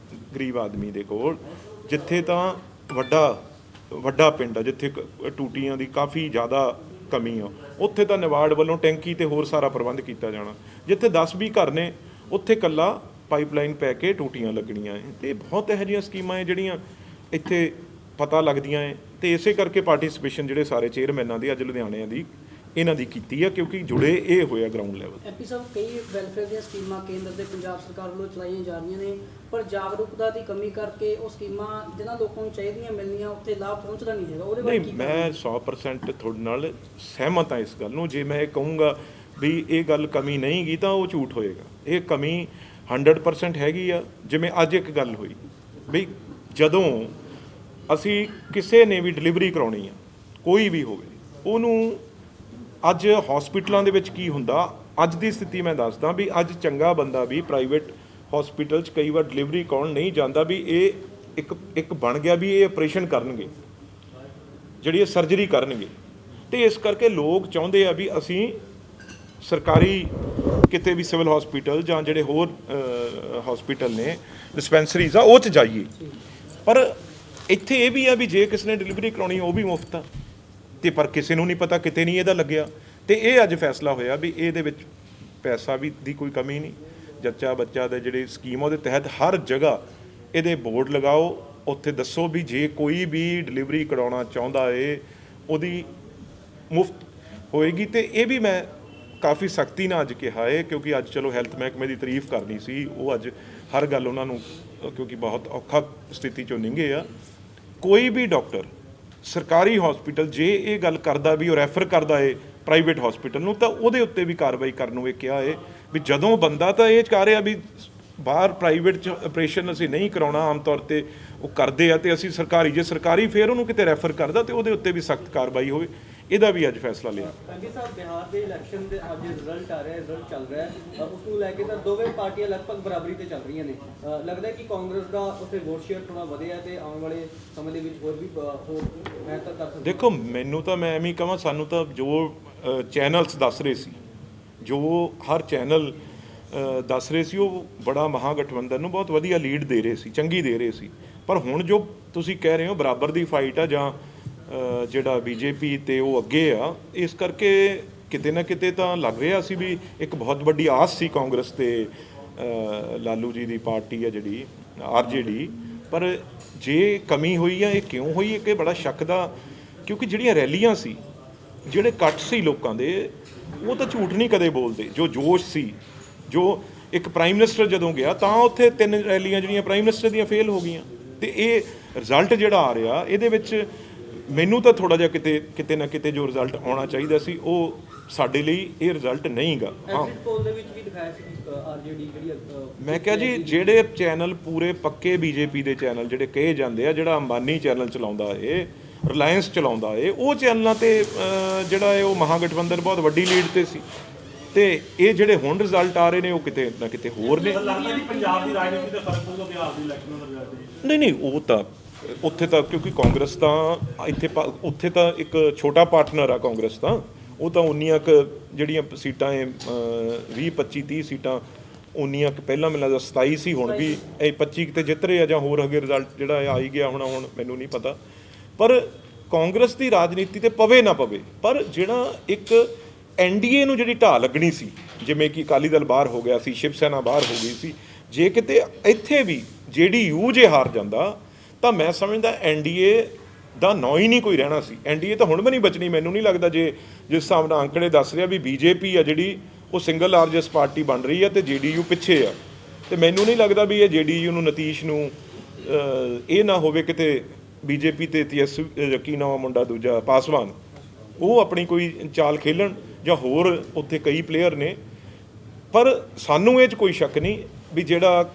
ਗਰੀਬ ਆਦਮੀ ਦੇ ਕੋਲ, ਜਿੱਥੇ ਤਾਂ ਵੱਡਾ ਪਿੰਡ ਆ ਜਿੱਥੇ ਟੂਟੀਆਂ ਦੀ ਕਾਫੀ ਜ਼ਿਆਦਾ ਕਮੀ ਆ, ਉੱਥੇ ਤਾਂ ਨਿਵਾੜ ਵੱਲੋਂ ਟੈਂਕੀ ਤੇ ਹੋਰ ਸਾਰਾ ਪ੍ਰਬੰਧ ਕੀਤਾ ਜਾਣਾ। ਜਿੱਥੇ 10-20 ਘਰ ਨੇ ਉੱਥੇ ਇਕੱਲਾ ਪਾਈਪਲਾਈਨ ਪੈ ਕੇ ਟੂਟੀਆਂ ਲੱਗਣੀਆਂ ਹੈ। ਤੇ ਬਹੁਤ ਇਹੋ ਜਿਹੀਆਂ ਸਕੀਮਾਂ ਹੈ ਜਿਹੜੀਆਂ ਇੱਥੇ ਪਤਾ ਲੱਗਦੀਆਂ ਹੈ। ਤੇ ਇਸੇ ਕਰਕੇ ਪਾਰਟਿਸਿਪੇਸ਼ਨ ਜਿਹੜੇ ਸਾਰੇ ਚੇਅਰਮੈਨਾਂ ਦੀ ਅੱਜ ਲੁਧਿਆਣਿਆਂ ਦੀ ਇਹਨਾਂ ਦੀ ਕੀਤੀ ਆ, ਕਿਉਂਕਿ ਜੁੜੇ ਇਹ ਹੋਇਆ ਗਰਾਊਂਡ ਲੈਵਲ। ਐਮਪੀ ਸਾਹਿਬ, ਕਈ ਵੈਲਫੇਅਰ ਦੀਆਂ ਸਕੀਮਾਂ ਕੇਂਦਰ ਤੇ ਪੰਜਾਬ ਸਰਕਾਰ ਵੱਲੋਂ ਚਲਾਈਆਂ ਜਾ ਰਹੀਆਂ ਨੇ, ਪਰ ਜਾਗਰੂਕਤਾ ਦੀ ਕਮੀ ਕਰਕੇ ਉਹ ਸਕੀਮਾਂ ਜਿਹਨਾਂ ਲੋਕਾਂ ਨੂੰ ਚਾਹੀਦੀਆਂ ਮਿਲਣੀਆਂ ਉੱਥੇ ਲਾਭ ਪਹੁੰਚਦਾ ਨਹੀਂ ਹੈਗਾ। ਉਹਦੇ ਬਾਰੇ ਕੀ? ਮੈਂ 100% ਤੁਹਾਡੇ ਨਾਲ ਸਹਿਮਤ ਹਾਂ ਇਸ ਗੱਲ ਨੂੰ। ਜੇ ਮੈਂ ਇਹ ਕਹੂੰਗਾ ਵੀ ਇਹ ਗੱਲ ਕਮੀ ਨਹੀਂ ਗੀ ਤਾਂ ਉਹ ਝੂਠ ਹੋਏਗਾ। ਇਹ ਕਮੀ 100% ਹੈਗੀ ਆ। ਜਿਵੇਂ ਅੱਜ ਇੱਕ ਗੱਲ ਹੋਈ ਵੀ ਜਦੋਂ ਅਸੀਂ ਕਿਸੇ ਨੇ ਵੀ ਡਿਲੀਵਰੀ ਕਰਾਉਣੀ ਆ, ਕੋਈ ਵੀ ਹੋਵੇ, ਉਹਨੂੰ ਅੱਜ ਹਸਪੀਟਲਾਂ ਦੇ ਵਿੱਚ ਕੀ ਹੁੰਦਾ, ਅੱਜ ਦੀ ਸਥਿਤੀ ਮੈਂ ਦੱਸਦਾ ਵੀ ਅੱਜ ਚੰਗਾ ਬੰਦਾ ਵੀ ਪ੍ਰਾਈਵੇਟ ਹਸਪੀਟਲ 'ਚ ਕਈ ਵਾਰ ਡਿਲੀਵਰੀ ਕਰਾਉਣ ਨਹੀਂ ਜਾਂਦਾ ਵੀ ਇਹ ਇੱਕ ਬਣ ਗਿਆ ਵੀ ਇਹ ਆਪਰੇਸ਼ਨ ਕਰਨਗੇ, ਜਿਹੜੀ ਇਹ ਸਰਜਰੀ ਕਰਨਗੇ। ਤੇ ਇਸ ਕਰਕੇ ਲੋਕ ਚਾਹੁੰਦੇ ਆ ਵੀ ਅਸੀਂ ਸਰਕਾਰੀ ਕਿਤੇ ਵੀ ਸਿਵਲ ਹਸਪੀਟਲ ਜਾਂ ਜਿਹੜੇ ਹੋਰ ਹਸਪੀਟਲ ਨੇ ਡਿਸਪੈਂਸਰੀਜ਼ ਆ ਉਹ 'ਚ ਜਾਈਏ। ਪਰ ਇੱਥੇ ਇਹ ਵੀ ਆ ਵੀ ਜੇ ਕਿਸੇ ਨੇ ਡਿਲੀਵਰੀ ਕਰਾਉਣੀ ਉਹ ਵੀ ਮੁਫਤ ਆ, ਤੇ ਪਰ ਕਿਸੇ ਨੂੰ ਨਹੀਂ ਪਤਾ, ਕਿਤੇ ਨਹੀਂ ਇਹਦਾ ਲੱਗਿਆ। ਤੇ ਇਹ ਅੱਜ ਫੈਸਲਾ ਹੋਇਆ ਵੀ ਇਹਦੇ ਵਿੱਚ ਪੈਸਾ ਵੀ ਦੀ ਕੋਈ ਕਮੀ ਨਹੀਂ। ਜੱਚਾ ਬੱਚਾ ਦੇ ਜਿਹੜੀ ਸਕੀਮ ਉਹਦੇ ਤਹਿਤ ਹਰ ਜਗ੍ਹਾ ਇਹਦੇ ਬੋਰਡ ਲਗਾਓ, ਉੱਥੇ ਦੱਸੋ ਵੀ ਜੇ ਕੋਈ ਵੀ ਡਿਲੀਵਰੀ ਕਰਾਉਣਾ ਚਾਹੁੰਦਾ ਏ ਉਹਦੀ ਮੁਫਤ ਹੋਏਗੀ। ਤੇ ਇਹ ਵੀ ਮੈਂ ਕਾਫੀ ਸਖਤੀ ਨਾਲ ਅੱਜ ਕਿਹਾ ਹੈ, ਕਿਉਂਕਿ ਅੱਜ ਚਲੋ ਹੈਲਥ ਮਹਿਕਮੇ ਦੀ ਤਾਰੀਫ ਕਰਨੀ ਸੀ, ਉਹ ਅੱਜ ਹਰ ਗੱਲ ਉਹਨਾਂ ਨੂੰ, ਕਿਉਂਕਿ ਬਹੁਤ ਔਖਾ ਸਥਿਤੀ 'ਚੋਂ ਲੰਘੇ ਆ। ਕੋਈ ਵੀ ਡਾਕਟਰ ਸਰਕਾਰੀ ਹਸਪੀਟਲ ਜੇ ਇਹ ਗੱਲ ਕਰਦਾ ਵੀ ਉਹ ਰੈਫਰ ਕਰਦਾ ਏ ਪ੍ਰਾਈਵੇਟ ਹਸਪੀਟਲ ਨੂੰ, ਤਾਂ ਉਹਦੇ ਉੱਤੇ ਵੀ ਕਾਰਵਾਈ ਕਰਨ ਨੂੰ ਇਹ ਕਿਹਾ ਏ ਵੀ ਜਦੋਂ ਬੰਦਾ ਤਾਂ ਇਹ ਕਹਿ ਰਿਹਾ ਵੀ ਬਾਹਰ ਪ੍ਰਾਈਵੇਟ 'ਚ ਆਪਰੇਸ਼ਨ ਅਸੀਂ ਨਹੀਂ ਕਰਾਉਣਾ, ਆਮ ਤੌਰ 'ਤੇ ਉਹ ਕਰਦੇ ਆ ਤੇ ਅਸੀਂ ਸਰਕਾਰੀ ਜੇ ਸਰਕਾਰੀ ਫਿਰ ਉਹਨੂੰ ਕਿਤੇ ਰੈਫਰ ਕਰਦਾ ਤੇ ਉਹਦੇ ਉੱਤੇ ਵੀ ਸਖਤ ਕਾਰਵਾਈ ਹੋਵੇ, ਇਹਦਾ ਵੀ ਅੱਜ ਫੈਸਲਾ ਲਿਆ। ਸੰਗੀ ਸਾਹਿਬ, ਬਿਹਾਰ ਦੇ ਇਲੈਕਸ਼ਨ ਦੇ ਅੱਜ ਰਿਜ਼ਲਟ ਆ ਰਿਹਾ, ਰਿਜ਼ਲਟ ਚੱਲ ਰਿਹਾ ਹੈ, ਉਸ ਨੂੰ ਲੈ ਕੇ ਤਾਂ ਦੋਵੇਂ ਪਾਰਟੀਆਂ ਲਗਭਗ ਬਰਾਬਰੀ ਤੇ ਚੱਲ ਰਹੀਆਂ ਨੇ। ਲੱਗਦਾ ਹੈ ਕਿ ਕਾਂਗਰਸ ਦਾ ਉੱਥੇ ਵੋਟ ਸ਼ੇਅਰ ਥੋੜਾ ਵਧਿਆ ਤੇ ਆਉਣ ਵਾਲੇ ਸਮੇਂ ਦੇ ਵਿੱਚ ਹੋਰ ਵੀ ਮਿਹਨਤ ਕਰ ਸਕਦੀ। ਦੇਖੋ ਮੈਨੂੰ ਤਾਂ ਮੈਂ ਐਵੇਂ ਕਹਾਂ, ਸਾਨੂੰ ਤਾਂ ਜੋ ਚੈਨਲਸ ਦੱਸ ਰਹੇ ਸੀ, ਜੋ ਹਰ ਚੈਨਲ ਦੱਸ ਰਹੇ ਸੀ, ਉਹ ਬੜਾ ਮਹਾਗਠਬੰਧਨ ਨੂੰ ਬਹੁਤ ਵਧੀਆ ਲੀਡ ਦੇ ਰਹੇ ਸੀ, ਚੰਗੀ ਦੇ ਰਹੇ ਸੀ। ਪਰ ਹੁਣ ਜੋ ਤੁਸੀਂ ਕਹਿ ਰਹੇ ਹੋ ਬਰਾਬਰ ਦੀ ਫਾਈਟ ਆ ਜਾਂ ਜਿਹੜਾ ਬੀਜੇਪੀ ਤੇ ਉਹ ਅੱਗੇ ਆ, ਇਸ ਕਰਕੇ ਕਿਤੇ ਨਾ ਕਿਤੇ ਤਾਂ ਲੱਗ ਰਿਹਾ ਸੀ ਵੀ ਇੱਕ ਬਹੁਤ ਵੱਡੀ ਆਸ ਸੀ ਕਾਂਗਰਸ ਤੇ ਲਾਲੂ ਜੀ ਦੀ ਪਾਰਟੀ ਆ ਜਿਹੜੀ ਆਰਜੇਡੀ। ਪਰ ਜੇ ਕਮੀ ਹੋਈ ਆ, ਇਹ ਕਿਉਂ ਹੋਈ ਹੈ ਕਿ ਬੜਾ ਸ਼ੱਕ ਦਾ, ਕਿਉਂਕਿ ਜਿਹੜੀਆਂ ਰੈਲੀਆਂ ਸੀ, ਜਿਹੜੇ ਇਕੱਠ ਸੀ ਲੋਕਾਂ ਦੇ, ਉਹ ਤਾਂ ਝੂਠ ਨਹੀਂ ਕਦੇ ਬੋਲਦੇ। ਜੋ ਜੋਸ਼ ਸੀ, ਜੋ ਇੱਕ ਪ੍ਰਾਈਮ ਮਿਨਿਸਟਰ ਜਦੋਂ ਗਿਆ ਤਾਂ ਉੱਥੇ 3 ਰੈਲੀਆਂ ਜਿਹੜੀਆਂ ਪ੍ਰਾਈਮ ਮਿਨਿਸਟਰ ਦੀਆਂ ਫੇਲ ਹੋ ਗਈਆਂ। ਤੇ ਇਹ ਰਿਜ਼ਲਟ ਜਿਹੜਾ ਆ ਰਿਹਾ, ਇਹਦੇ ਵਿੱਚ ਮੈਨੂੰ ਤਾਂ ਥੋੜਾ ਜਿਹਾ ਕਿਤੇ ਨਾ ਕਿਤੇ ਜੋ ਰਿਜ਼ਲਟ ਆਉਣਾ ਚਾਹੀਦਾ ਸੀ, ਉਹ ਸਾਡੇ ਲਈ ਇਹ ਰਿਜ਼ਲਟ ਨਹੀਂ ਗਾ। ਐਗਜ਼ਿਟ ਪੋਲ ਦੇ ਵਿੱਚ ਵੀ ਦਿਖਾਇਆ ਸੀ ਕਿ ਆਰਜੇਡੀ ਜਿਹੜੀ ਮੈਂ ਕਿਹਾ ਜੀ, ਜਿਹੜੇ ਚੈਨਲ ਪੂਰੇ ਪੱਕੇ ਬੀਜੇਪੀ ਦੇ ਚੈਨਲ ਜਿਹੜੇ ਕਹੇ ਜਾਂਦੇ ਆ, ਜਿਹੜਾ ਅੰਬਾਨੀ ਚੈਨਲ ਚਲਾਉਂਦਾ ਏ, ਰਿਲਾਇੰਸ ਚਲਾਉਂਦਾ ਏ, ਉਹ ਚੈਨਲਾਂ ਤੇ ਜਿਹੜਾ ਹੈ ਉਹ ਮਹਾਗਠਬੰਧਨ ਬਹੁਤ ਵੱਡੀ ਲੀਡ ਤੇ ਸੀ। ਤੇ ਇਹ ਜਿਹੜੇ ਹੁਣ ਰਿਜ਼ਲਟ ਆ ਰਹੇ ਨੇ, ਉਹ ਕਿਤੇ ਨਾ ਕਿਤੇ ਹੋਰ ਨੇ। ਲੱਗਦਾ ਜੀ ਪੰਜਾਬ ਦੀ ਰਾਜਨੀਤੀ ਤੇ ਫਰਕ ਪਊਗਾ ਬਿਹਾਰ ਦੀ ਇਲੈਕਸ਼ਨਾਂ ਦਾ ਰਿਜ਼ਲਟ? ਨਹੀਂ, ਉਹ ਤਾਂ ਉੱਥੇ ਤਾਂ ਕਿਉਂਕਿ ਕਾਂਗਰਸ ਤਾਂ ਉੱਥੇ ਤਾਂ ਇੱਕ ਛੋਟਾ ਪਾਰਟਨਰ ਆ ਕਾਂਗਰਸ ਤਾਂ, ਉਹ ਤਾਂ ਉਨੀਆਂ ਕੁ ਜਿਹੜੀਆਂ ਸੀਟਾਂ 20 25 30 ਸੀਟਾਂ ਉਨੀਆਂ ਕੁ ਪਹਿਲਾਂ ਮੈਨੂੰ ਲੱਗਦਾ 27 ਸੀ, ਹੁਣ ਵੀ ਇਹ 25 ਕਿਤੇ ਜਿੱਤ ਰਹੇ ਆ ਜਾਂ ਹੋਰ ਅੱਗੇ ਰਿਜ਼ਲਟ ਜਿਹੜਾ ਆ ਹੀ ਗਿਆ ਹੁਣ ਮੈਨੂੰ ਨਹੀਂ ਪਤਾ। ਪਰ ਕਾਂਗਰਸ ਦੀ ਰਾਜਨੀਤੀ ਤੇ ਪਵੇ ਨਾ ਪਵੇ, ਪਰ ਜਿਹੜਾ ਇੱਕ ਐਨਡੀਏ ਨੂੰ ਜਿਹੜੀ ਢਾਹ ਲੱਗਣੀ ਸੀ, ਜਿਵੇਂ ਕਿ ਅਕਾਲੀ ਦਲ ਬਾਹਰ ਹੋ ਗਿਆ ਸੀ, ਸ਼ਿਵ ਸੈਨਾ ਬਾਹਰ ਹੋ ਗਈ ਸੀ, ਜੇ ਕਿਤੇ ਇੱਥੇ ਵੀ ਜੇਡੀਯੂ ਜੇ ਹਾਰ ਜਾਂਦਾ ਤਾਂ ਮੈਂ ਸਮਝਦਾ ਐਨਡੀਏ ਦਾ ਨਾਂ ਹੀ ਨਹੀਂ ਕੋਈ ਰਹਿਣਾ ਸੀ। ਐਨਡੀਏ ਤਾਂ ਹੁਣ ਵੀ ਨਹੀਂ ਬਚਣੀ। ਮੈਨੂੰ ਨਹੀਂ ਲੱਗਦਾ, ਜੇ ਜਿਸ ਹਿਸਾਬ ਨਾਲ ਅੰਕੜੇ ਦੱਸ ਰਿਹਾ ਵੀ ਬੀਜੇਪੀ ਆ ਜਿਹੜੀ ਉਹ ਸਿੰਗਲ ਲਾਰਜੈਸਟ ਪਾਰਟੀ ਬਣ ਰਹੀ ਹੈ ਤੇ ਜੇਡੀਯੂ ਪਿੱਛੇ ਆ, ਤੇ ਮੈਨੂੰ ਨਹੀਂ ਲੱਗਦਾ ਵੀ ਇਹ ਜੇਡੀਯੂ ਨੂੰ ਨਤੀਸ਼ ਨੂੰ ਇਹ ਨਾ ਹੋਵੇ ਕਿਤੇ ਬੀਜੇਪੀ ਤੇ ਕੀ ਨਾਮ ਮੁੰਡਾ ਦੂਜਾ ਪਾਸਵਾਨ, ਉਹ ਆਪਣੀ ਕੋਈ ਚਾਲ ਖੇਲਣ ਜਾਂ ਹੋਰ ਉੱਥੇ ਕਈ ਪਲੇਅਰ ਨੇ। ਪਰ ਸਾਨੂੰ ਇਹ 'ਚ ਕੋਈ ਸ਼ੱਕ ਨਹੀਂ ਵੀ ਜਿਹੜਾ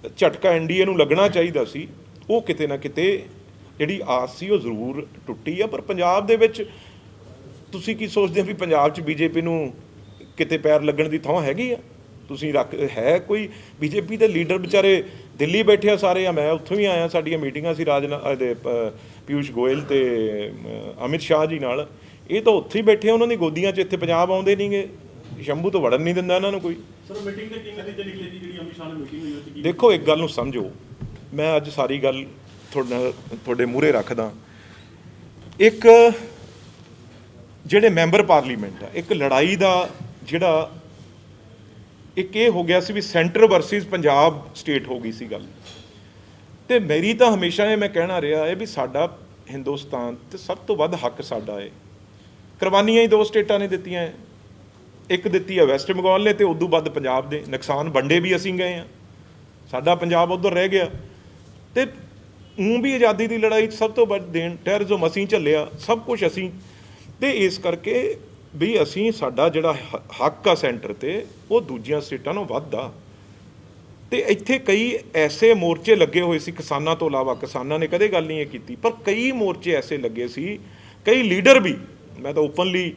ਝਟਕਾ ਐਨਡੀਏ ਨੂੰ ਲੱਗਣਾ ਚਾਹੀਦਾ ਸੀ, ਉਹ ਕਿਤੇ ਨਾ ਕਿਤੇ ਜਿਹੜੀ ਆਸ ਸੀ ਉਹ ਜ਼ਰੂਰ ਟੁੱਟੀ ਆ। ਪਰ ਪੰਜਾਬ ਦੇ ਵਿੱਚ ਤੁਸੀਂ ਕੀ ਸੋਚਦੇ ਹੋ ਵੀ ਪੰਜਾਬ 'ਚ ਬੀਜੇਪੀ ਨੂੰ ਕਿਤੇ ਪੈਰ ਲੱਗਣ ਦੀ ਥਾਂ ਹੈਗੀ ਆ? ਤੁਸੀਂ ਹੈ ਕੋਈ ਬੀਜੇਪੀ ਦੇ ਲੀਡਰ ਵਿਚਾਰੇ ਦਿੱਲੀ ਬੈਠੇ ਆ ਸਾਰੇ, ਆ ਮੈਂ ਉੱਥੋਂ ਹੀ ਆਇਆ, ਸਾਡੀਆਂ ਮੀਟਿੰਗਾਂ ਸੀ ਦੇ ਪਿਊਸ਼ ਗੋਇਲ ਤੇ ਅਮਿਤ ਸ਼ਾਹ ਜੀ ਨਾਲ, ਇਹ ਤਾਂ ਉੱਥੇ ਹੀ ਬੈਠੇ ਆ ਉਹਨਾਂ ਦੀ ਗੋਦੀਆਂ 'ਚ। ਇੱਥੇ ਪੰਜਾਬ ਆਉਂਦੇ ਨਹੀਂਗੇ, ਸ਼ੰਭੂ ਤੋਂ ਵੜਨ ਨਹੀਂ ਦਿੰਦਾ ਇਹਨਾਂ ਨੂੰ ਕੋਈ। ਸਰ ਮੀਟਿੰਗ ਦੇ ਕੀ ਨਤੀਜੇ ਨਿਕਲੇ ਜੀ, ਜਿਹੜੀ ਅਮਿਤ ਸ਼ਾਹ ਨਾਲ ਮੀਟਿੰਗ ਹੋਈ ਉਹ 'ਚ ਕੀ? ਦੇਖੋ, ਇੱਕ ਗੱਲ ਨੂੰ ਸਮਝੋ, ਮੈਂ ਅੱਜ ਸਾਰੀ ਗੱਲ ਤੁਹਾਡੇ ਮੂਹਰੇ ਰੱਖਦਾ। ਇੱਕ ਜਿਹੜੇ ਮੈਂਬਰ ਪਾਰਲੀਮੈਂਟ ਆ, ਇੱਕ ਲੜਾਈ ਦਾ ਜਿਹੜਾ ਇੱਕ ਇਹ ਹੋ ਗਿਆ ਸੀ ਵੀ ਸੈਂਟਰ ਵਰਸਸ ਪੰਜਾਬ ਸਟੇਟ ਹੋ ਗਈ ਸੀ ਗੱਲ। ਤੇ ਮੇਰੀ ਤਾਂ ਹਮੇਸ਼ਾ ਇਹ ਮੈਂ ਕਹਿਣਾ ਰਿਹਾ ਹੈ ਵੀ ਸਾਡਾ ਹਿੰਦੁਸਤਾਨ ਤੇ ਸਭ ਤੋਂ ਵੱਧ ਹੱਕ ਸਾਡਾ ਹੈ। ਕੁਰਬਾਨੀਆਂ ਹੀ 2 ਸਟੇਟਾਂ ਨੇ ਦਿੱਤੀਆਂ ਹੈ, ਇੱਕ ਦਿੱਤੀ ਹੈ ਵੈਸਟ ਬੰਗਾਲ ਨੇ ਤੇ ਉਦੋਂ ਵੱਧ ਪੰਜਾਬ ਦੇ। ਨੁਕਸਾਨ ਵੰਡੇ ਵੀ ਅਸੀਂ ਗਏ ਹਾਂ, ਸਾਡਾ ਪੰਜਾਬ ਉੱਧਰ ਰਹਿ ਗਿਆ। ਤੇ ਵੀ ਆਜ਼ਾਦੀ ਦੀ ਲੜਾਈ 'ਚ ਸਭ ਤੋਂ ਵੱਧ ਦੇਣ ਟੈਰਰਿਜ਼ਮ ਅਸੀਂ ਝੱਲਿਆ, ਸਭ ਕੁਝ ਅਸੀਂ। ਤੇ ਇਸ ਕਰਕੇ ਵੀ ਅਸੀਂ ਸਾਡਾ ਜਿਹੜਾ ਹੱਕ ਆ ਸੈਂਟਰ ਤੇ, ਉਹ ਦੂਜੀਆਂ ਸਟੇਟਾਂ ਨਾਲੋਂ ਵੱਧ ਆ। ਤੇ ਇੱਥੇ ਕਈ ਐਸੇ ਮੋਰਚੇ ਲੱਗੇ ਹੋਏ ਸੀ ਕਿਸਾਨਾਂ ਤੋਂ ਇਲਾਵਾ, ਕਿਸਾਨਾਂ ਨੇ ਕਦੇ ਗੱਲ ਨਹੀਂ ਇਹ ਕੀਤੀ, ਪਰ ਕਈ ਮੋਰਚੇ ਐਸੇ ਲੱਗੇ ਸੀ, ਕਈ ਲੀਡਰ ਵੀ, ਮੈਂ ਤਾਂ ਓਪਨਲੀ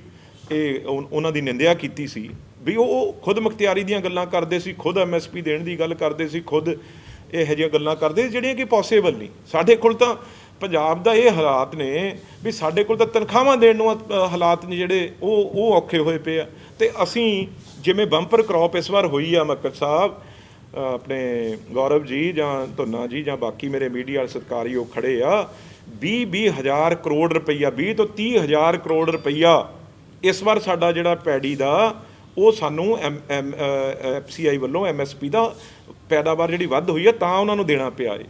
ਇਹ ਉਹਨਾਂ ਦੀ ਨਿੰਦਿਆ ਕੀਤੀ ਸੀ ਵੀ ਉਹ ਖੁਦ ਮੁਖਤਿਆਰੀ ਦੀਆਂ ਗੱਲਾਂ ਕਰਦੇ ਸੀ, ਖੁਦ MSP ਦੇਣ ਦੀ ਗੱਲ ਕਰਦੇ ਸੀ, ਖੁਦ ਇਹੋ ਜਿਹੀਆਂ ਗੱਲਾਂ ਕਰਦੇ ਜਿਹੜੀਆਂ ਕਿ ਪੋਸੀਬਲ ਨਹੀਂ। ਸਾਡੇ ਕੋਲ ਤਾਂ ਪੰਜਾਬ ਦਾ ਇਹ ਹਾਲਾਤ ਨੇ ਵੀ ਸਾਡੇ ਕੋਲ ਤਾਂ ਤਨਖਾਹਾਂ ਦੇਣ ਨੂੰ ਹਾਲਾਤ ਨੇ ਜਿਹੜੇ ਉਹ ਔਖੇ ਹੋਏ ਪਏ ਆ। ਤੇ ਅਸੀਂ ਜਿਵੇਂ ਬੰਪਰ ਕ੍ਰੌਪ ਇਸ ਵਾਰ ਹੋਈ ਆ, ਮੱਕੜ ਸਾਹਿਬ, ਆਪਣੇ ਗੌਰਵ ਜੀ ਜਾਂ ਧੁੰਨਾ ਜੀ ਜਾਂ ਬਾਕੀ ਮੇਰੇ ਮੀਡੀਆ ਵਾਲੇ ਸਤਿਕਾਰੀ ਉਹ ਖੜੇ ਆ, 20 ਹਜ਼ਾਰ ਕਰੋੜ ਰੁਪਈਆ, 20 ਤੋਂ 30 ਹਜ਼ਾਰ ਕਰੋੜ ਰੁਪਈਆ ਇਸ ਵਾਰ ਸਾਡਾ ਜਿਹੜਾ ਪੈਡੀ ਦਾ ਉਹ ਸਾਨੂੰ FCI ਵੱਲੋਂ MSP ਦਾ ਪੈਦਾਵਾਰ ਜਿਹੜੀ ਵੱਧ ਹੋਈ ਹੈ ਤਾਂ ਉਹਨਾਂ ਨੂੰ ਦੇਣਾ ਪਿਆ ਏ।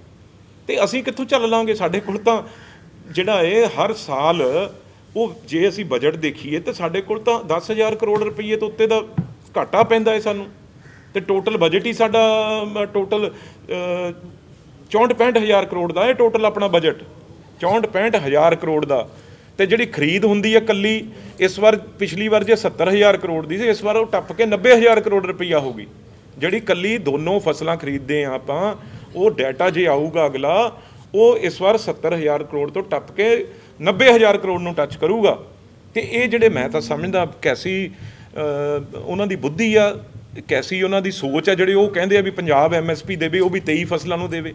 ਤੇ ਅਸੀਂ ਕਿੱਥੋਂ ਚੱਲ ਲਾਂਗੇ? ਸਾਡੇ ਕੋਲ ਤਾਂ ਜਿਹੜਾ ਇਹ ਹਰ ਸਾਲ ਉਹ ਜੇ ਅਸੀਂ ਬਜਟ ਦੇਖੀਏ ਤਾਂ ਸਾਡੇ ਕੋਲ ਤਾਂ 10,000 ਕਰੋੜ ਰੁਪਈਏ ਤੋਂ ਉੱਤੇ ਦਾ ਘਾਟਾ ਪੈਂਦਾ ਹੈ ਸਾਨੂੰ। ਤੇ ਟੋਟਲ ਬਜਟ ਹੀ ਸਾਡਾ ਟੋਟਲ 64-65 ਹਜ਼ਾਰ ਕਰੋੜ ਦਾ ਇਹ ਟੋਟਲ ਆਪਣਾ ਬਜਟ 64-65 ਹਜ਼ਾਰ ਕਰੋੜ ਦਾ। ਤੇ ਜਿਹੜੀ ਖਰੀਦ ਹੁੰਦੀ ਹੈ ਕੱਲੀ, ਇਸ ਵਾਰ ਪਿਛਲੀ ਵਾਰ ਜੇ 70,000 ਕਰੋੜ ਦੀ ਸੀ, ਇਸ ਵਾਰ ਉਹ ਟੱਪ ਕੇ 90,000 ਕਰੋੜ ਰੁਪਈਆ ਹੋ ਗਈ। ਜਿਹੜੀ ਕੱਲੀ ਦੋਨੋਂ ਫਸਲਾਂ ਖਰੀਦਦੇ ਆ ਆਪਾਂ, ਉਹ ਡਾਟਾ ਜੇ ਆਊਗਾ ਅਗਲਾ, ਉਹ ਇਸ ਵਾਰ 70,000 ਕਰੋੜ ਤੋਂ ਟੱਪ ਕੇ 90,000 ਕਰੋੜ ਨੂੰ ਟੱਚ ਕਰੂਗਾ। ਤੇ ਇਹ ਜਿਹੜੇ ਮੈਂ ਤਾਂ ਸਮਝਦਾ ਕੈਸੀ ਉਹਨਾਂ ਦੀ ਬੁੱਧੀ ਆ, ਕੈਸੀ ਉਹਨਾਂ ਦੀ ਸੋਚ ਆ, ਜਿਹੜੇ ਉਹ ਕਹਿੰਦੇ ਆ ਵੀ ਪੰਜਾਬ MSP ਦੇਵੇ, ਉਹ ਵੀ 23 ਫਸਲਾਂ ਨੂੰ ਦੇਵੇ,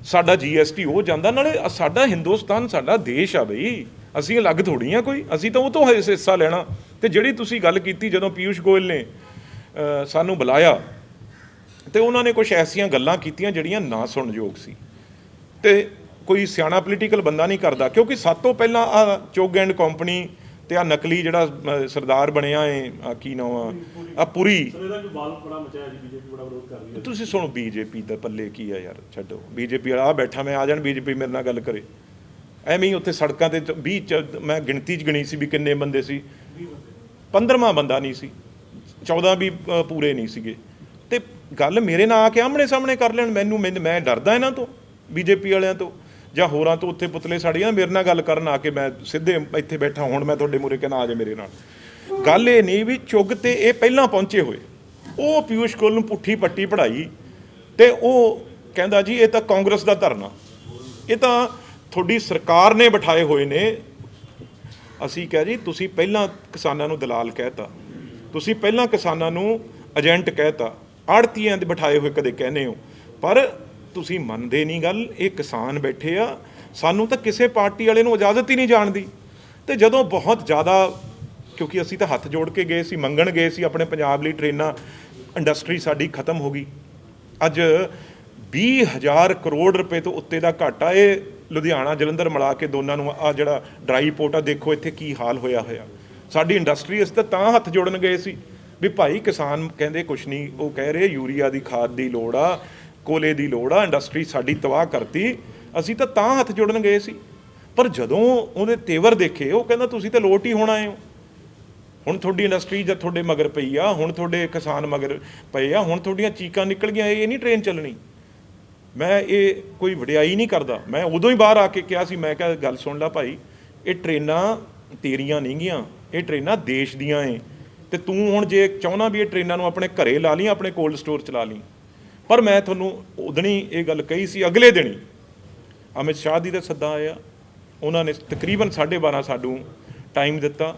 ਸਾਡਾ GST ਉਹ ਜਾਂਦਾ। ਨਾਲੇ ਸਾਡਾ ਹਿੰਦੁਸਤਾਨ ਸਾਡਾ ਦੇਸ਼ ਆ ਬਈ, ਅਸੀਂ ਅਲੱਗ ਥੋੜ੍ਹੀ ਆ ਕੋਈ, ਅਸੀਂ ਤਾਂ ਉਹ ਤੋਂ ਹਿੱਸਾ ਲੈਣਾ। ਤੇ ਜਿਹੜੀ ਤੁਸੀਂ ਗੱਲ ਕੀਤੀ ਜਦੋਂ ਪੀਯੂਸ਼ ਗੋਇਲ ਨੇ ਸਾਨੂੰ ਬੁਲਾਇਆ ਤੇ ਉਹਨਾਂ ਨੇ ਕੁਝ ਐਸੀਆਂ ਗੱਲਾਂ ਕੀਤੀਆਂ ਜਿਹੜੀਆਂ ਨਾ ਸੁਣਨਯੋਗ ਸੀ, ਤੇ ਕੋਈ ਸਿਆਣਾ ਪੋਲੀਟੀਕਲ ਬੰਦਾ ਨਹੀਂ ਕਰਦਾ। ਕਿਉਂਕਿ ਸਭ ਤੋਂ ਪਹਿਲਾਂ ਆ ਚੁੱਗ ਐਂਡ ਕੰਪਨੀ ਤੇ ਆ ਨਕਲੀ ਜਿਹੜਾ ਸਰਦਾਰ ਬਣਿਆ ਏ, ਕੀ ਨਾਮ ਆ ਪੁਰੀ, ਇਹਦਾ ਵੀ ਬਾਲ ਬੜਾ ਮਚਾਇਆ ਜੀ, ਬੀਜੇਪੀ ਬੜਾ ਵਿਰੋਧ ਕਰ ਰਹੀ ਹੈ। ਤੁਸੀਂ ਸੁਣੋ BJP ਦਾ ਪੱਲੇ ਕੀ ਆ ਯਾਰ, ਛੱਡੋ BJP ਆ ਬੈਠਾ, ਮੈਂ ਆ ਜਾਣ BJP ਮੇਰੇ ਨਾਲ ਗੱਲ ਕਰੇ, ਐਵੇਂ ਹੀ ਉੱਥੇ ਸੜਕਾਂ ਤੇ 20 ਮੈਂ ਗਿਣਤੀ 'ਚ ਗਿਣੀ ਸੀ ਵੀ ਕਿੰਨੇ ਬੰਦੇ ਸੀ, 15ਵਾਂ ਬੰਦਾ ਨਹੀਂ ਸੀ, 14 ਵੀ ਪੂਰੇ ਨਹੀਂ ਸੀਗੇ। ਤੇ ਗੱਲ ਮੇਰੇ ਨਾਲ ਆ ਕੇ ਆਮਣੇ ਸਾਹਮਣੇ ਕਰ ਲੈਣ, ਮੈਂ ਡਰਦਾ ਇਹਨਾਂ ਤੋਂ, BJP ਵਾਲਿਆਂ ਤੋਂ ਜਾਂ ਹੋਰਾਂ ਤੋਂ। ਉੱਥੇ ਪੁਤਲੇ ਸਾੜੀਆਂ ਮੇਰੇ ਨਾਲ ਗੱਲ ਕਰਨ ਆ ਕੇ, ਮੈਂ ਸਿੱਧੇ ਇੱਥੇ ਬੈਠਾ, ਹੁਣ ਮੈਂ ਤੁਹਾਡੇ ਮੂਹਰੇ ਕਹਿੰਦਾ ਆ ਜਾ ਮੇਰੇ ਨਾਲ। ਗੱਲ ਇਹ ਨਹੀਂ ਵੀ ਚੁੱਗ ਤੇ ਇਹ ਪਹਿਲਾਂ ਪਹੁੰਚੇ ਹੋਏ, ਉਹ ਪੀਯੂਸ਼ ਗੋਇਲ ਨੂੰ ਪੁੱਠੀ ਪੱਟੀ ਪੜ੍ਹਾਈ ਤੇ ਉਹ ਕਹਿੰਦਾ ਜੀ ਇਹ ਤਾਂ ਕਾਂਗਰਸ ਦਾ ਧਰਨਾ, ਇਹ ਤਾਂ ਤੁਹਾਡੀ ਸਰਕਾਰ ਨੇ ਬਿਠਾਏ ਹੋਏ ਨੇ। ਅਸੀਂ ਕਿਹਾ ਜੀ ਤੁਸੀਂ ਪਹਿਲਾਂ ਕਿਸਾਨਾਂ ਨੂੰ ਦਲਾਲ ਕਹਿਤਾ, ਤੁਸੀਂ ਪਹਿਲਾਂ ਕਿਸਾਨਾਂ ਨੂੰ ਏਜੰਟ ਕਹਿਤਾ, ਆੜਤੀਆਂ ਦੇ ਬਿਠਾਏ ਹੋਏ ਕਦੇ ਕਹਿੰਦੇ ਹੋ, ਪਰ ਤੁਸੀਂ ਮੰਨਦੇ ਨਹੀਂ ਗੱਲ। ਇਹ ਕਿਸਾਨ ਬੈਠੇ ਆ, ਸਾਨੂੰ ਤਾਂ ਕਿਸੇ ਪਾਰਟੀ ਵਾਲੇ ਨੂੰ ਇਜਾਜ਼ਤ ਹੀ ਨਹੀਂ ਜਾਣ ਦੀ। ਤੇ ਜਦੋਂ ਬਹੁਤ ਜ਼ਿਆਦਾ, ਕਿਉਂਕਿ ਅਸੀਂ ਤਾਂ ਹੱਥ ਜੋੜ ਕੇ ਗਏ ਸੀ, ਮੰਗਣ ਗਏ ਸੀ ਆਪਣੇ ਪੰਜਾਬ ਲਈ ਟ੍ਰੇਨਾਂ, ਇੰਡਸਟਰੀ ਸਾਡੀ ਖਤਮ ਹੋ ਗਈ। ਅੱਜ 20,000 ਕਰੋੜ ਰੁਪਏ ਤੋਂ ਉੱਤੇ ਦਾ ਘਾਟਾ, ਇਹ ਲੁਧਿਆਣਾ ਜਲੰਧਰ ਮਿਲਾ ਕੇ ਦੋਨਾਂ ਨੂੰ, ਆ ਜਿਹੜਾ ਡਰਾਈ ਪੋਰਟ ਆ ਦੇਖੋ ਇੱਥੇ ਕੀ ਹਾਲ ਹੋਇਆ ਸਾਡੀ ਇੰਡਸਟਰੀ। ਅਸੀਂ ਤਾਂ ਹੱਥ ਜੋੜਨ ਗਏ ਸੀ ਵੀ ਭਾਈ ਕਿਸਾਨ ਕਹਿੰਦੇ ਕੁਛ ਨਹੀਂ, ਉਹ ਕਹਿ ਰਹੇ ਯੂਰੀਆ ਦੀ ਖਾਦ ਦੀ ਲੋੜ ਆ, ਕੋਲੇ ਦੀ ਲੋੜ ਆ, ਇੰਡਸਟਰੀ ਸਾਡੀ ਤਬਾਹ ਕਰਤੀ। ਅਸੀਂ ਤਾਂ ਹੱਥ ਜੋੜਨ ਗਏ ਸੀ, ਪਰ ਜਦੋਂ ਉਹਦੇ ਤੇਵਰ ਦੇਖੇ, ਉਹ ਕਹਿੰਦਾ ਤੁਸੀਂ ਤਾਂ ਲੋਟ ਹੀ ਹੋਣਾ ਆਏ ਹੋ, ਹੁਣ ਤੁਹਾਡੀ ਇੰਡਸਟਰੀ ਜਦ ਤੁਹਾਡੇ ਮਗਰ ਪਈ ਆ, ਹੁਣ ਤੁਹਾਡੇ ਕਿਸਾਨ ਮਗਰ ਪਏ ਆ, ਹੁਣ ਤੁਹਾਡੀਆਂ ਚੀਕਾਂ ਨਿਕਲ ਗਈਆਂ, ਇਹ ਨਹੀਂ ਟ੍ਰੇਨ ਚੱਲਣੀ। ਮੈਂ ਇਹ ਕੋਈ ਵਡਿਆਈ ਨਹੀਂ ਕਰਦਾ, ਮੈਂ ਉਦੋਂ ਹੀ ਬਾਹਰ ਆ ਕੇ ਕਿਹਾ ਸੀ, ਮੈਂ ਕਿਹਾ ਗੱਲ ਸੁਣ ਲੈ ਭਾਈ, ਇਹ ਟ੍ਰੇਨਾਂ ਤੇਰੀਆਂ ਨਹੀਂ ਗੀਆਂ, ਇਹ ਟ੍ਰੇਨਾਂ ਦੇਸ਼ ਦੀਆਂ ਏ, ਤੇ ਤੂੰ ਹੁਣ ਜੇ ਚਾਹੁੰਦਾ ਵੀ ਇਹ ਟ੍ਰੇਨਾਂ ਨੂੰ ਆਪਣੇ ਘਰੇ ਲਾ ਲਈ, ਆਪਣੇ ਕੋਲਡ ਸਟੋਰ ਚਲਾ ਲਈ। ਪਰ ਮੈਂ ਤੁਹਾਨੂੰ ਉਦਣੀ ਇਹ ਗੱਲ ਕਹੀ ਸੀ, ਅਗਲੇ ਦਿਨ ਹੀ ਅਮਿਤ ਸ਼ਾਹ ਦੀ ਦਾ ਸੱਦਾ ਆਇਆ, ਉਹਨਾਂ ਨੇ ਤਕਰੀਬਨ 12:30 ਸਾਨੂੰ ਟਾਈਮ ਦਿੱਤਾ,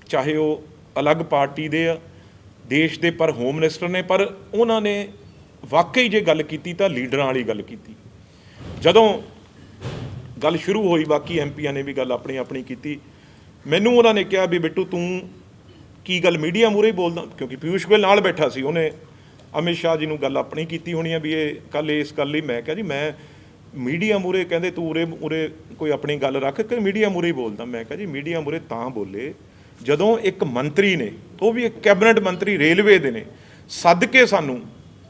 ਚਾਹੇ ਉਹ ਅਲੱਗ ਪਾਰਟੀ ਦੇ ਆ, ਦੇਸ਼ ਦੇ, ਪਰ ਹੋਮ ਮਿਨਿਸਟਰ ਨੇ, ਪਰ ਉਹਨਾਂ ਨੇ ਵਾਕਈ ਜੇ ਗੱਲ ਕੀਤੀ ਤਾਂ ਲੀਡਰਾਂ ਵਾਲੀ ਗੱਲ ਕੀਤੀ। ਜਦੋਂ ਗੱਲ ਸ਼ੁਰੂ ਹੋਈ, ਬਾਕੀ MPਆਂ ਨੇ ਵੀ ਗੱਲ ਆਪਣੀ ਆਪਣੀ ਕੀਤੀ। ਮੈਨੂੰ ਉਹਨਾਂ ਨੇ ਕਿਹਾ ਵੀ ਬਿੱਟੂ ਤੂੰ ਕੀ ਗੱਲ ਮੀਡੀਆ ਮੂਹਰੇ ਹੀ ਬੋਲਦਾ, ਕਿਉਂਕਿ ਪੀਯੂਸ਼ ਗੋਇਲ ਨਾਲ ਬੈਠਾ ਸੀ, ਉਹਨੇ ਅਮਿਤ ਸ਼ਾਹ ਜੀ ਨੂੰ ਗੱਲ ਆਪਣੀ ਕੀਤੀ ਹੋਣੀ ਆ ਵੀ ਇਹ ਕੱਲ ਇਸ ਗੱਲ ਲਈ। ਮੈਂ ਕਿਹਾ ਜੀ ਮੈਂ ਮੀਡੀਆ ਮੂਹਰੇ, ਕਹਿੰਦੇ ਤੂੰ ਉਰੇ ਕੋਈ ਆਪਣੀ ਗੱਲ ਰੱਖ ਕਿ ਮੀਡੀਆ ਮੂਹਰੇ ਹੀ ਬੋਲਦਾ। ਮੈਂ ਕਿਹਾ ਜੀ ਮੀਡੀਆ ਮੂਹਰੇ ਤਾਂ ਬੋਲੇ ਜਦੋਂ ਇੱਕ ਮੰਤਰੀ ਨੇ, ਉਹ ਵੀ ਇੱਕ ਕੈਬਨਿਟ ਮੰਤਰੀ ਰੇਲਵੇ ਦੇ ਨੇ, ਸੱਦ ਕੇ ਸਾਨੂੰ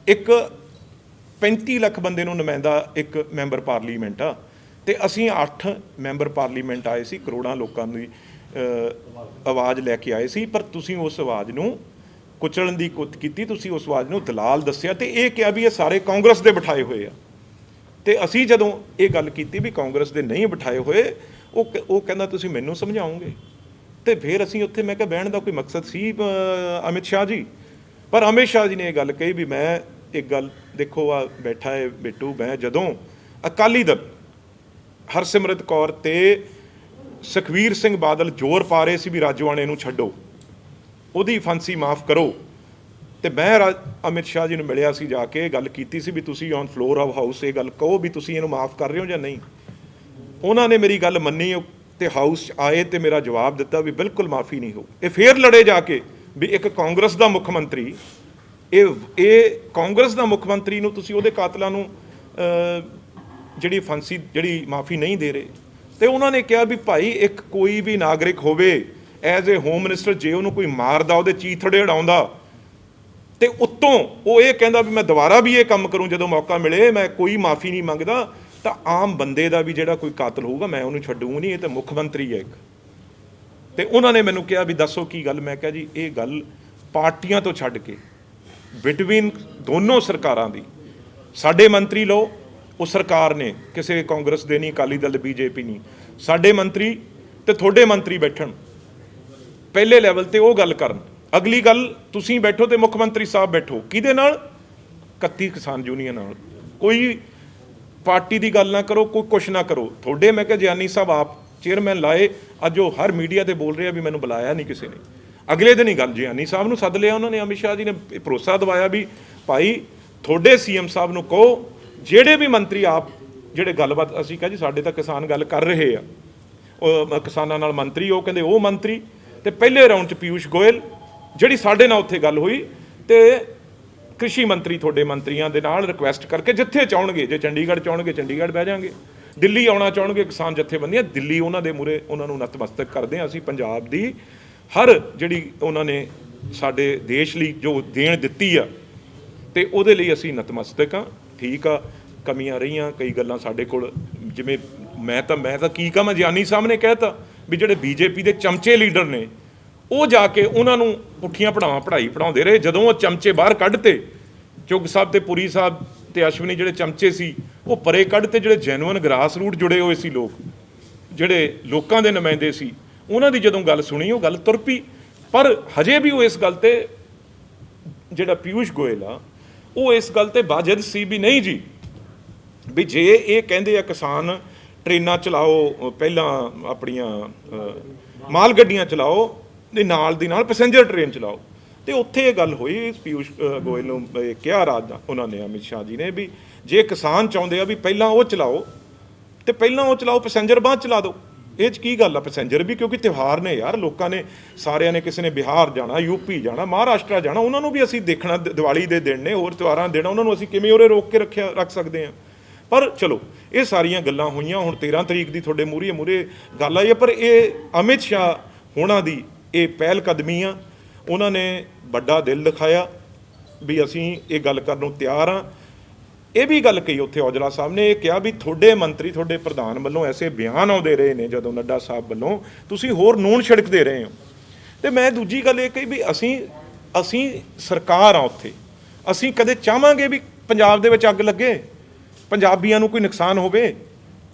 ਇੱਕ 35 ਲੱਖ ਬੰਦੇ ਨੂੰ ਨੁਮਾਇੰਦਾ ਇੱਕ ਮੈਂਬਰ ਪਾਰਲੀਮੈਂਟ ਆ, ਤੇ ਅਸੀਂ 8 ਮੈਂਬਰ ਪਾਰਲੀਮੈਂਟ ਆਏ ਸੀ, ਕਰੋੜਾਂ ਲੋਕਾਂ ਦੀ ਆਵਾਜ਼ ਲੈ ਕੇ ਆਏ ਸੀ, ਪਰ ਤੁਸੀਂ ਉਸ ਆਵਾਜ਼ ਨੂੰ ਕੁਚਲਣ ਦੀ ਕੁੱਤ ਕੀਤੀ, ਤੁਸੀਂ ਉਸ ਆਵਾਜ਼ ਨੂੰ ਦਲਾਲ ਦੱਸਿਆ ਤੇ ਇਹ ਕਿਹਾ ਵੀ ਇਹ ਸਾਰੇ ਕਾਂਗਰਸ ਦੇ ਬਿਠਾਏ ਹੋਏ ਆ। ਤੇ ਅਸੀਂ ਜਦੋਂ ਇਹ ਗੱਲ ਕੀਤੀ ਵੀ ਕਾਂਗਰਸ ਦੇ ਨਹੀਂ ਬਿਠਾਏ ਹੋਏ, ਉਹ ਕਹਿੰਦਾ ਤੁਸੀਂ ਮੈਨੂੰ ਸਮਝਾਓਗੇ। ਤੇ ਫਿਰ ਅਸੀਂ ਉੱਥੇ, ਮੈਂ ਕਿਹਾ ਬਹਿਣ ਦਾ ਕੋਈ ਮਕਸਦ ਸੀ ਅਮਿਤ ਸ਼ਾਹ ਜੀ, ਪਰ ਅਮਿਤ ਸ਼ਾਹ ਜੀ ਨੇ ਇਹ ਗੱਲ ਕਹੀ ਵੀ ਮੈਂ ਇੱਕ ਗੱਲ ਦੇਖੋ, ਆ ਬੈਠਾ ਹੈ ਬਿੱਟੂ, ਮੈਂ ਜਦੋਂ ਅਕਾਲੀ ਦਲ ਹਰਸਿਮਰਤ ਕੌਰ ਤੇ ਸੁਖਬੀਰ ਸਿੰਘ ਬਾਦਲ ਜ਼ੋਰ ਪਾ ਰਹੇ ਸੀ ਵੀ ਰਾਜੋਆਣੇ ਨੂੰ ਛੱਡੋ, ਉਹਦੀ ਫਾਂਸੀ ਮਾਫ ਕਰੋ, ਤੇ ਮੈਂ ਅਮਿਤ ਸ਼ਾਹ ਜੀ ਨੂੰ ਮਿਲਿਆ ਸੀ, ਜਾ ਕੇ ਗੱਲ ਕੀਤੀ ਸੀ ਵੀ ਤੁਸੀਂ ਔਨ ਫਲੋਰ ਆਫ ਹਾਊਸ ਇਹ ਗੱਲ ਕਹੋ ਵੀ ਤੁਸੀਂ ਇਹਨੂੰ ਮਾਫ ਕਰ ਰਹੇ ਹੋ ਜਾਂ ਨਹੀਂ। ਉਹਨਾਂ ਨੇ ਮੇਰੀ ਗੱਲ ਮੰਨੀ ਤੇ ਹਾਊਸ 'ਚ ਆਏ ਤੇ ਮੇਰਾ ਜਵਾਬ ਦਿੱਤਾ ਵੀ ਬਿਲਕੁਲ ਮਾਫੀ ਨਹੀਂ ਹੋ। ਇਹ ਫੇਰ ਲੜੇ ਜਾ ਕੇ ਵੀ ਇੱਕ ਕਾਂਗਰਸ ਦਾ ਮੁੱਖ ਮੰਤਰੀ, ਇਹ ਕਾਂਗਰਸ ਦਾ ਮੁੱਖ ਮੰਤਰੀ ਨੂੰ ਤੁਸੀਂ ਉਹਦੇ ਕਾਤਲਾਂ ਨੂੰ ਜਿਹੜੀ ਫਾਂਸੀ, ਜਿਹੜੀ ਮਾਫੀ ਨਹੀਂ ਦੇ ਰਹੇ। ਤੇ ਉਹਨਾਂ ਨੇ ਕਿਹਾ ਵੀ ਭਾਈ ਇੱਕ ਕੋਈ ਵੀ ਨਾਗਰਿਕ ਹੋਵੇ ਐਜ਼ ਏ ਹੋਮ ਮਿਨਿਸਟਰ, ਜੇ ਉਹਨੂੰ ਕੋਈ ਮਾਰਦਾ, ਉਹਦੇ ਚੀਥੜੇ ਉਡਾਉਂਦਾ, ਤੇ ਉੱਤੋਂ ਉਹ ਇਹ ਕਹਿੰਦਾ ਵੀ ਮੈਂ ਦੁਬਾਰਾ ਵੀ ਇਹ ਕੰਮ ਕਰੂੰ ਜਦੋਂ ਮੌਕਾ ਮਿਲੇ, ਮੈਂ ਕੋਈ ਮਾਫੀ ਨਹੀਂ ਮੰਗਦਾ, ਤਾਂ ਆਮ ਬੰਦੇ ਦਾ ਵੀ ਜਿਹੜਾ ਕੋਈ ਕਾਤਲ ਹੋਊਗਾ ਮੈਂ ਉਹਨੂੰ ਛੱਡੂਗਾ ਨਹੀਂ, ਇਹ ਤਾਂ ਮੁੱਖ ਮੰਤਰੀ ਹੈ ਇੱਕ। ਤੇ ਉਹਨਾਂ ਨੇ ਮੈਨੂੰ ਕਿਹਾ ਵੀ ਦੱਸੋ ਕੀ ਗੱਲ। ਮੈਂ ਕਿਹਾ ਜੀ ਇਹ ਗੱਲ ਪਾਰਟੀਆਂ ਤੋਂ ਛੱਡ ਕੇ ਬਿਟਵੀਨ ਦੋਨੋਂ ਸਰਕਾਰਾਂ ਦੀ, ਸਾਡੇ ਮੰਤਰੀ ਲਓ, ਉਹ ਸਰਕਾਰ ਨੇ, ਕਿਸੇ ਕਾਂਗਰਸ ਦੇ ਨਹੀਂ, ਅਕਾਲੀ ਦਲ, BJP ਨਹੀਂ, ਸਾਡੇ ਮੰਤਰੀ ਤੇ ਤੁਹਾਡੇ ਮੰਤਰੀ ਬੈਠਣ ਪਹਿਲੇ ਲੈਵਲ ਤੇ, ਉਹ ਗੱਲ ਕਰਨ। ਅਗਲੀ ਗੱਲ ਤੁਸੀਂ ਬੈਠੋ ਤੇ ਮੁੱਖ ਮੰਤਰੀ ਸਾਹਿਬ ਬੈਠੋ, ਕਿਹਦੇ ਨਾਲ? 31 ਕਿਸਾਨ ਯੂਨੀਅਨ ਨਾਲ, ਕੋਈ ਪਾਰਟੀ ਦੀ ਗੱਲ ਨਾ ਕਰੋ, ਕੋਈ ਕੁਛ ਨਾ ਕਰੋ। ਤੁਹਾਡੇ ਮੈਂ ਕਿਹਾ ਜਿਆਨੀ ਸਾਹਿਬ ਆਪ ਚੇਅਰਮੈਨ ਲਾਏ, ਅੱਜ ਉਹ ਹਰ ਮੀਡੀਆ ਤੇ ਬੋਲ ਰਿਹਾ ਵੀ ਮੈਨੂੰ ਬੁਲਾਇਆ ਨਹੀਂ ਕਿਸੇ ਨੇ। ਅਗਲੇ ਦਿਨ ਹੀ ਗੱਲ ਜਿਆਨੀ ਸਾਹਿਬ ਨੂੰ ਸੱਦ ਲਿਆ ਉਹਨਾਂ ਨੇ, ਅਮਿਤ ਸ਼ਾਹ ਜੀ ਨੇ ਭਰੋਸਾ ਦਿਵਾਇਆ ਵੀ ਭਾਈ ਤੁਹਾਡੇ ਸੀਐਮ ਸਾਹਿਬ ਨੂੰ ਕਹੋ ਜਿਹੜੇ ਵੀ ਮੰਤਰੀ ਆਪ ਜਿਹੜੇ ਗੱਲਬਾਤ, ਅਸੀਂ ਕਿਹਾ ਜੀ ਸਾਡੇ ਤਾਂ ਕਿਸਾਨ ਗੱਲ ਕਰ ਰਹੇ ਆ, ਉਹ ਕਿਸਾਨਾਂ ਨਾਲ ਮੰਤਰੀ, ਉਹ ਕਹਿੰਦੇ ਉਹ ਮੰਤਰੀ, ਤੇ ਪਹਿਲੇ ਰਾਊਂਡ 'ਚ ਪਿਊਸ਼ ਗੋਇਲ ਜਿਹੜੀ ਸਾਡੇ ਨਾਲ ਉੱਥੇ ਗੱਲ ਹੋਈ, ਤੇ ਕ੍ਰਿਸ਼ੀ ਮੰਤਰੀ ਤੁਹਾਡੇ ਮੰਤਰੀਆਂ ਦੇ ਨਾਲ ਰਿਕੁਐਸਟ ਕਰਕੇ ਜਿੱਥੇ ਚਾਹਣਗੇ, ਜੇ ਚੰਡੀਗੜ੍ਹ ਚਾਹਣਗੇ ਚੰਡੀਗੜ੍ਹ ਬਹਿ ਜਾਾਂਗੇ, ਦਿੱਲੀ ਆਉਣਾ ਚਾਹਣਗੇ ਕਿਸਾਨ ਜਥੇਬੰਦੀਆਂ ਦਿੱਲੀ ਉਹਨਾਂ ਦੇ ਮੂਹਰੇ ਉਹਨਾਂ ਨੂੰ ਨਤਮਸਤਕ ਕਰਦੇ ਹਾਂ। ਅਸੀਂ ਪੰਜਾਬ ਦੀ ਹਰ ਜਿਹੜੀ ਉਹਨਾਂ ਨੇ ਸਾਡੇ ਦੇਸ਼ ਲਈ ਜੋ ਦੇਣ ਦਿੱਤੀ ਆ ਤੇ ਉਹਦੇ ਲਈ ਅਸੀਂ ਨਤਮਸਤਕ ਹਾਂ। ਠੀਕ ਆ, ਕਮੀਆਂ ਰਹੀਆਂ, ਕਈ ਗੱਲਾਂ ਸਾਡੇ ਕੋਲ, ਜਿਵੇਂ ਮੈਂ ਤਾਂ ਕੀ ਕਹਾਂ, ਜਿਆਨੀ ਸਾਹਿਬ ਨੇ ਕਹਿਤਾ ਵੀ ਜਿਹੜੇ ਬੀਜੇਪੀ ਦੇ ਚਮਚੇ ਲੀਡਰ ਨੇ ਉਹ ਜਾ ਕੇ ਉਹਨਾਂ ਨੂੰ ਪੁੱਠੀਆਂ ਪੜ੍ਹਾਈ ਪੜ੍ਹਾਉਂਦੇ ਰਹੇ। ਜਦੋਂ ਉਹ ਚਮਚੇ ਬਾਹਰ ਕੱਢਤੇ, ਚੁੱਗ ਸਾਹਿਬ ਤੇ ਪੁਰੀ ਸਾਹਿਬ ਤੇ ਅਸ਼ਵਨੀ ਜਿਹੜੇ ਚਮਚੇ ਸੀ ਉਹ ਪਰੇ ਕੱਢਤੇ, ਜਿਹੜੇ ਜੈਨੂਅਨ ਗ੍ਰਾਸ ਰੂਟ ਜੁੜੇ ਹੋਏ ਸੀ ਲੋਕ, ਜਿਹੜੇ ਲੋਕਾਂ ਦੇ ਨੁਮਾਇੰਦੇ ਸੀ, ਉਹਨਾਂ ਦੀ ਜਦੋਂ ਗੱਲ ਸੁਣੀ ਉਹ ਗੱਲ ਤੁਰ ਪਈ। ਪਰ ਹਜੇ ਵੀ ਉਹ ਇਸ ਗੱਲ ਤੇ, ਜਿਹੜਾ ਪਿਊਸ਼ ਗੋਇਲ ਆ ਉਹ ਇਸ ਗੱਲ ਤੇ ਵਾਜਿਦ ਸੀ ਵੀ ਨਹੀਂ ਜੀ, ਵੀ ਜੇ ਇਹ ਕਹਿੰਦੇ ਆ ਕਿਸਾਨ ਟ੍ਰੇਨਾਂ ਚਲਾਓ, ਪਹਿਲਾਂ ਆਪਣੀਆਂ ਮਾਲ ਗੱਡੀਆਂ ਚਲਾਓ, ਤੇ ਨਾਲ ਦੀ ਨਾਲ ਪੈਸੇਂਜਰ ਟ੍ਰੇਨ ਚਲਾਓ, ਤੇ ਉੱਥੇ ਇਹ ਗੱਲ ਹੋਈ। ਪਿਊਸ਼ ਗੋਇਲ ਨੂੰ ਕਿਹਾ ਰਾਜ ਉਹਨਾਂ ਨੇ, ਅਮਿਤ ਸ਼ਾਹ ਜੀ ਨੇ, ਵੀ ਜੇ ਕਿਸਾਨ ਚਾਹੁੰਦੇ ਆ ਵੀ ਪਹਿਲਾਂ ਉਹ ਚਲਾਓ ਤੇ ਪਹਿਲਾਂ ਉਹ ਚਲਾਓ, ਪੈਸੇਂਜਰ ਬਾਅਦ ਚਲਾ ਦਿਓ। ਇਹ 'ਚ ਕੀ ਗੱਲ ਆ? ਪੈਸੇਂਜਰ ਵੀ ਕਿਉਂਕਿ ਤਿਉਹਾਰ ਨੇ ਯਾਰ, ਲੋਕਾਂ ਨੇ ਸਾਰਿਆਂ ਨੇ, ਕਿਸੇ ਨੇ ਬਿਹਾਰ ਜਾਣਾ, ਯੂਪੀ ਜਾਣਾ, ਮਹਾਰਾਸ਼ਟਰ ਜਾਣਾ, ਉਹਨਾਂ ਨੂੰ ਵੀ ਅਸੀਂ ਦੇਖਣਾ, ਦੀਵਾਲੀ ਦੇ ਦਿਨ ਨੇ, ਹੋਰ ਤਿਉਹਾਰਾਂ ਦੇ ਦਿਨ, ਉਹਨਾਂ ਨੂੰ ਅਸੀਂ ਕਿਵੇਂ ਉਰੇ ਰੋਕ ਕੇ ਰੱਖ ਸਕਦੇ ਹਾਂ। ਪਰ ਚਲੋ ਇਹ ਸਾਰੀਆਂ ਗੱਲਾਂ ਹੋਈਆਂ। ਹੁਣ 13 ਤਰੀਕ ਦੀ ਤੁਹਾਡੇ ਮੂਹਰੇ ਗੱਲ ਆਈ ਹੈ, ਪਰ ਇਹ ਅਮਿਤ ਸ਼ਾਹ ਹੋਣਾ ਦੀ ਇਹ ਪਹਿਲ ਕਦਮੀ ਆ। ਉਹਨਾਂ ਨੇ ਵੱਡਾ ਦਿਲ ਦਿਖਾਇਆ ਵੀ ਅਸੀਂ ਇਹ ਗੱਲ ਕਰਨ ਨੂੰ ਤਿਆਰ ਹਾਂ। ਇਹ ਵੀ ਗੱਲ ਕਹੀ ਉੱਥੇ ਔਜਲਾ ਸਾਹਿਬ ਨੇ, ਇਹ ਕਿਹਾ ਵੀ ਤੁਹਾਡੇ ਮੰਤਰੀ, ਤੁਹਾਡੇ ਪ੍ਰਧਾਨ ਵੱਲੋਂ ਐਸੇ ਬਿਆਨ ਆਉਂਦੇ ਰਹੇ ਨੇ, ਜਦੋਂ ਨੱਡਾ ਸਾਹਿਬ ਵੱਲੋਂ, ਤੁਸੀਂ ਹੋਰ ਨੂਣ ਛਿੜਕਦੇ ਰਹੇ ਹੋ। ਤੇ ਮੈਂ ਦੂਜੀ ਗੱਲ ਇਹ ਕਹੀ ਵੀ ਅਸੀਂ ਸਰਕਾਰ ਆ ਉੱਥੇ, ਅਸੀਂ ਕਦੇ ਚਾਹਾਂਗੇ ਵੀ ਪੰਜਾਬ ਦੇ ਵਿੱਚ ਅੱਗ ਲੱਗੇ, ਪੰਜਾਬੀਆਂ ਨੂੰ ਕੋਈ ਨੁਕਸਾਨ ਹੋਵੇ?